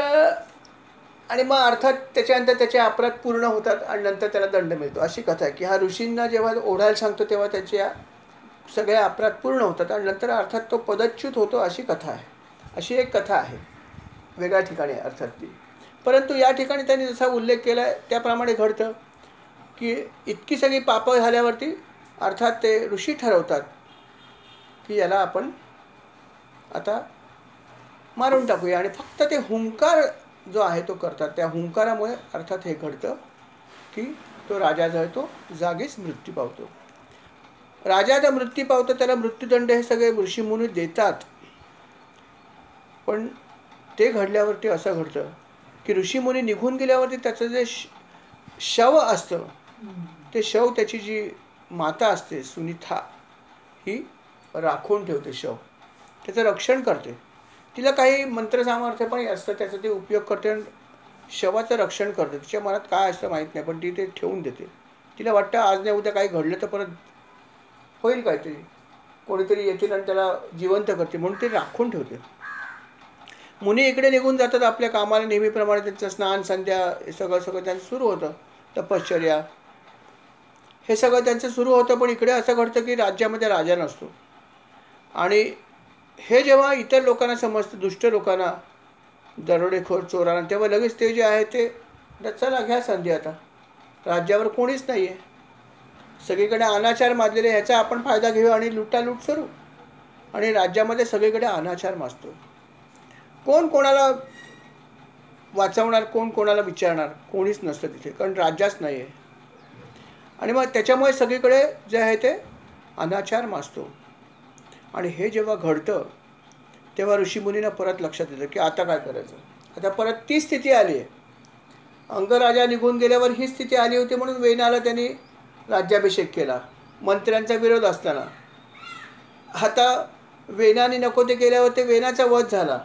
A: आणि मग अर्थात त्याच्यानंतर त्याचे अपराध पूर्ण होतात आणि नंतर त्याला दंड मिळतो. अशी कथा आहे की हा ऋषींना जेव्हा ओढायला सांगतो तेव्हा त्याच्या सगळे अपराध पूर्ण होतात आणि नंतर अर्थात तो पदच्युत होतो. अशी कथा आहे. अशी एक कथा आहे, वेगळ्या ठिकाणी अर्थात ती. परंतु या ठिकाणी त्यांनी जसा उल्लेख केला आहे त्याप्रमाणे घडतं की इतकी सगळी पापं झाल्यावरती अर्थात ते ऋषी ठरवतात की याला आपण आता मारून टाकूया, आणि फक्त ते हुंकार जो आहे तो करतात. त्या हुंकारामुळे अर्थात हे घडतं की तो राजा जो आहे तो जागीच मृत्यू पावतो. राजा आता मृत्यू पावतो, त्याला मृत्यूदंड हे सगळे ऋषीमुनी देतात. पण ते घडल्यावरती असं घडतं की ऋषीमुनी निघून गेल्यावरती त्याचं जे शव असतं, ते शव त्याची जी माता असते सुनीता, ही राखून ठेवते. शव त्याचं रक्षण करते. तिला काही मंत्रसामर्थ्य पण असतं, त्याचा ते उपयोग करते आणि शवाचं रक्षण करते. तिच्या मनात काय असतं माहीत नाही, पण ती ते ठेवून देते. तिला वाटतं आज नाही उद्या काही घडलं तर परत होईल काहीतरी, कोणीतरी येतील आणि त्याला जिवंत करते, म्हणून ते राखून ठेवते. मुनी इकडे निघून जातात आपल्या कामाला नेहमीप्रमाणे. त्यांचं स्नान संध्या हे सगळं त्यांचं सुरू होतं. तपश्चर्या हे सगळं त्यांचं सुरू होतं. पण इकडे असं घडतं की राज्यामध्ये राजा नसतो. आणि हे जेव्हा इतर लोकांना समजतं, दुष्ट लोकांना, दरोडेखोर चोरांना, तेव्हा लगेच ते जे आहे ते चला घ्या संधी, आता राज्यावर कोणीच नाही आहे, सगळीकडे अनाचार माजलेले, ह्याचा आपण फायदा घेऊ आणि लुटालूट करू. आणि राज्यामध्ये सगळीकडे अनाचार माजतो. कोण कोणाला वाचवणार, कोण कोणाला विचारणार, कोणीच नसतं तिथे, कारण राज्याच नाही आहे. आणि मग त्याच्यामुळे सगळीकडे जे आहे ते अनाचार माजतो. आणि हे जेव्हा घडतं तेव्हा ऋषीमुनींना परत लक्षात येतं की आता काय करायचं. आता परत ती स्थिती आली आहे. अंगराजा निघून गेल्यावर ही स्थिती आली होती, म्हणून वेनाला त्यांनी राज्याभिषेक केला मंत्र्यांचा विरोध असताना. आता वेनाने नको ते केल्यावर ते वेनाचा वध झाला.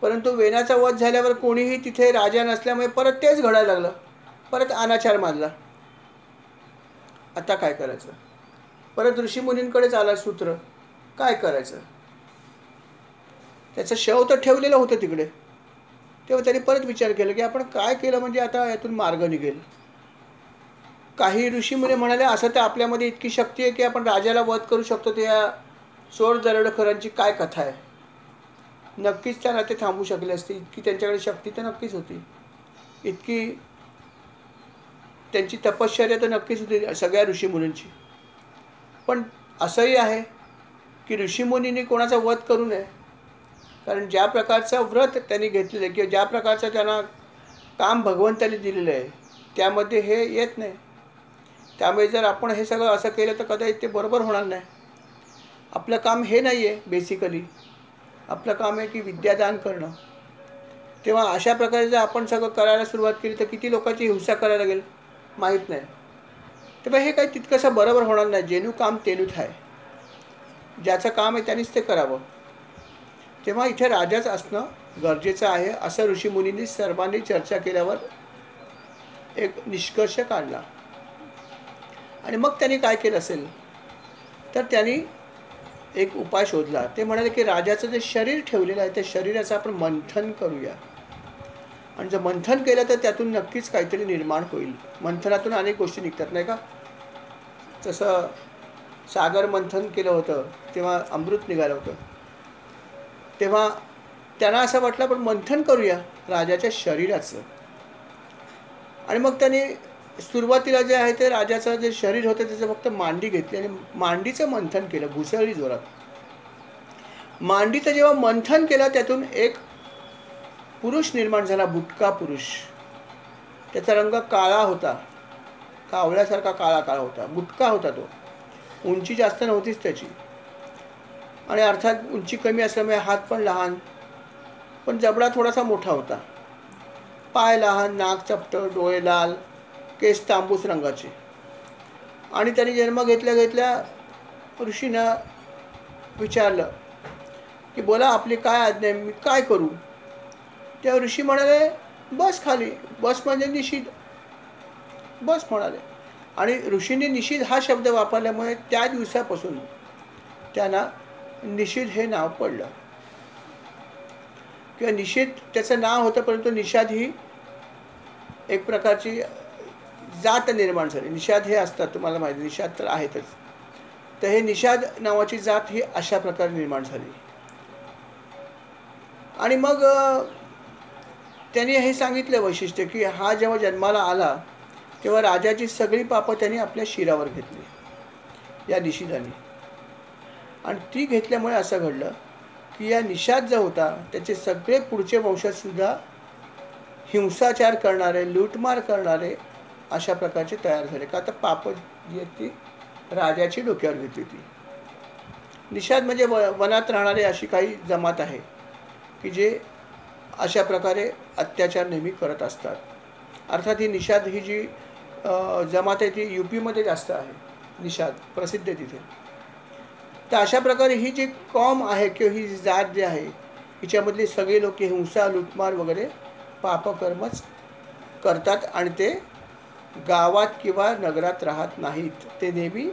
A: परंतु वेनाचा वध झाल्यावर कोणीही तिथे राजा नसल्यामुळे परत तेच घडायला लागलं, परत अनाचार माजला. आता काय करायचं. परत ऋषीमुनींकडेच आला सूत्र, काय करायचं. त्याचं शव तर ठेवलेलं होतं तिकडे. तेव्हा त्यांनी परत विचार केला की आपण काय केलं म्हणजे आता यातून मार्ग निघेल. काही ऋषीमुनी म्हणाले, असं तर आपल्यामध्ये इतकी शक्ती आहे की आपण राजाला वध करू शकतो. त्या चोर दरोडेखोरांची काय कथा आहे. नक्कीच त्यांना ते थांबवू शकले असते. इतकी त्यांच्याकडे शक्ती तर नक्कीच होती. इतकी त्यांची तपश्चर्या तर नक्कीच होती सगळ्या ऋषीमुनींची. पण असंही आहे की ऋषीमुनींनी कोणाचा वध करू नये. कारण ज्या प्रकारचं व्रत त्यांनी घेतलेलं आहे किंवा ज्या प्रकारचं त्यांना काम भगवंतांनी दिलेलं आहे त्यामध्ये हे येत नाही. त्यामुळे जर आपण हे सगळं असं केलं तर कदाचित ते बरोबर होणार नाही. आपलं काम हे नाही आहे. बेसिकली आपलं काम आहे की विद्यादान करणं. तेव्हा अशा प्रकारे जर आपण सगळं करायला सुरुवात केली तर किती लोकांची हिंसा करायला लागेल माहीत नाही. तेव्हा हे काही तितकंसं बरोबर होणार नाही. जेनू काम तेनूच आहे. ज्याचं काम आहे त्यांनीच ते करावं. तेव्हा इथे राजाच असणं गरजेचं आहे असं ऋषीमुनींनी सर्वांनी चर्चा केल्यावर एक निष्कर्ष काढला. आणि मग त्यांनी काय केलं असेल तर त्यांनी एक उपाय शोधला. ते म्हणाले की राजाचं जे शरीर ठेवलेलं आहे त्या शरीराचं आपण मंथन करूया. आणि जर मंथन केलं तर त्यातून नक्कीच काहीतरी निर्माण होईल. मंथनातून अनेक गोष्टी निघतात नाही का. जसं सागर मंथन केलं होतं तेव्हा अमृत निघालं होतं. तेव्हा त्यांना असं वाटलं पण मंथन करूया राजाच्या शरीराचं. आणि मग त्यांनी सुरुवातीला जे आहे ते राजाचं जे शरीर होतं त्याचं फक्त मांडी घेतली आणि मांडीचं मंथन केलं घुसळली जोरात. मांडीचं जेव्हा मंथन केलं त्यातून एक पुरुष निर्माण झाला, बुटका पुरुष. त्याचा रंग काळा होता, कावळ्यासारखा काळा काळा होता, बुटका होता तो. उंची जास्त नव्हतीच त्याची. आणि अर्थात उंची कमी असल्यामुळे हात पण लहान, पण जबडा थोडासा मोठा होता. पाय लहान, नाक चपटं, डोळे लाल, केस तांबूस रंगाचे. आणि त्यांनी जन्म घेतल्या घेतल्या ऋषीनं विचारलं की बोला आपली काय आज्ञा आहे, मी काय करू. तेव्हा ऋषी म्हणाले बस खाली. बस म्हणजे निषिद्ध, बस म्हणाले. आणि ऋषींनी निषिद्ध हा शब्द वापरल्यामुळे त्या दिवसापासून त्यांना निषिद्ध हे नाव पडलं. किंवा निषिद्ध त्याचं नाव होतं, परंतु निषाद ही एक प्रकारची जात निर्माण झाली. निषाद हे असतात, तुम्हाला माहिती, निषाद तर आहेतच. तर हे निषाद नावाची जात ही अशा प्रकारे निर्माण झाली. आणि मग त्यांनी हे सांगितलं वैशिष्ट्य की हा जेव्हा जन्माला आला तेव्हा राजाची सगळी पापं त्यांनी आपल्या शिरावर घेतली या निषादाने. आणि ती घेतल्यामुळे असं घडलं की या निषाद जो होता त्याचे सगळे पुढचे वंशजसुद्धा हिंसाचार करणारे, लूटमार करणारे अशा प्रकारचे तयार झाले. का तर पापं जी आहेत ती राजाची डोक्यावर घेतली होती. निषाद म्हणजे वनात राहणारे अशी काही जमात आहे की जे अशा प्रकारे अत्याचार नेहमी करत असतात. अर्थात ही निषाद ही जी जमात आहे ती UP जास्त आहे. निषाद प्रसिद्ध आहे तिथे. तर अशा प्रकारे ही जी कॉम आहे किंवा ही जी जात जी आहे हिच्यामधली सगळे लोक हिंसा, लूटमार वगैरे पापकर्मच करतात आणि ते गावात किंवा नगरात राहत नाहीत. ते नेहमी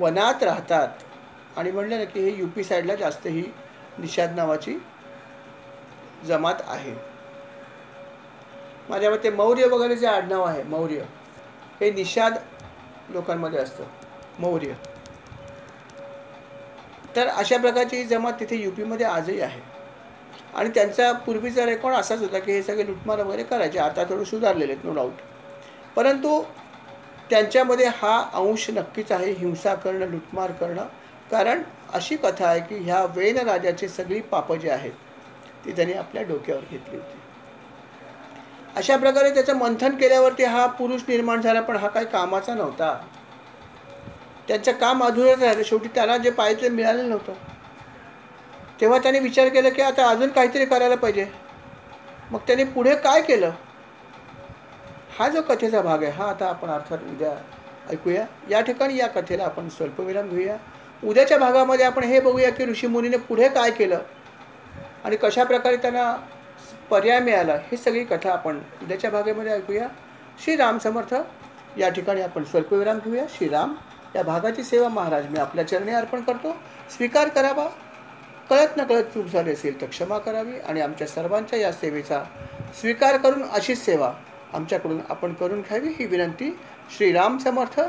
A: वनात राहतात. आणि म्हणलं ना की हे UP साईडला जास्त ही निषाद नावाची जमात आहे. माझ्या मते मौर्य वगैरे जे आडनाव आहे मौर्य हे निषाद लोकांमध्ये असतं. मौर्य. तर अशा प्रकारची ही जमात तिथे UP आजही आहे. आणि त्यांचा पूर्वीचा रेकॉर्ड असाच होता की हे सगळे लुटमार वगैरे करायचे. आता थोडं सुधारलेले आहेत नो डाऊट. परंतु त्यांच्यामध्ये हा अंश नक्कीच आहे हिंसा करणं, लुटमार करणं. कारण अशी कथा आहे की ह्या वेन राजाची सगळी पापं जी आहेत ती त्यांनी आपल्या डोक्यावर घेतली होती. अशा प्रकारे त्याचं मंथन केल्यावरती हा पुरुष निर्माण झाला. पण हा काही कामाचा नव्हता. त्यांचं काम अधुरंच राहिलं. शेवटी त्याला जे पाहिजे ते मिळालं नव्हतं. तेव्हा त्याने विचार केला की आता अजून काहीतरी करायला पाहिजे. मग त्याने पुढे काय केलं हा जो कथेचा भाग आहे हा आता आपण अर्थात उद्या ऐकूया. या ठिकाणी या कथेला आपण स्वल्पविराम घेऊया. उद्याच्या भागामध्ये आपण हे बघूया की ऋषीमुनीने पुढे काय केलं आणि कशा प्रकारे त्यांना पर्याय मिळाला. ही सगळी कथा आपण उद्याच्या भागामध्ये ऐकूया. श्रीराम समर्थ. या ठिकाणी आपण स्वल्पविराम घेऊया. श्रीराम. या भागाची सेवा महाराज मी आपल्या चरणी अर्पण करतो. स्वीकार करावा. कळत नकळत चूक झाली असेल तर क्षमा करावी आणि आमच्या सर्वांच्या या सेवेचा स्वीकार करून अशीच सेवा आमच्याकडून आपण करून घ्यावी ही विनंती. श्रीराम समर्थ.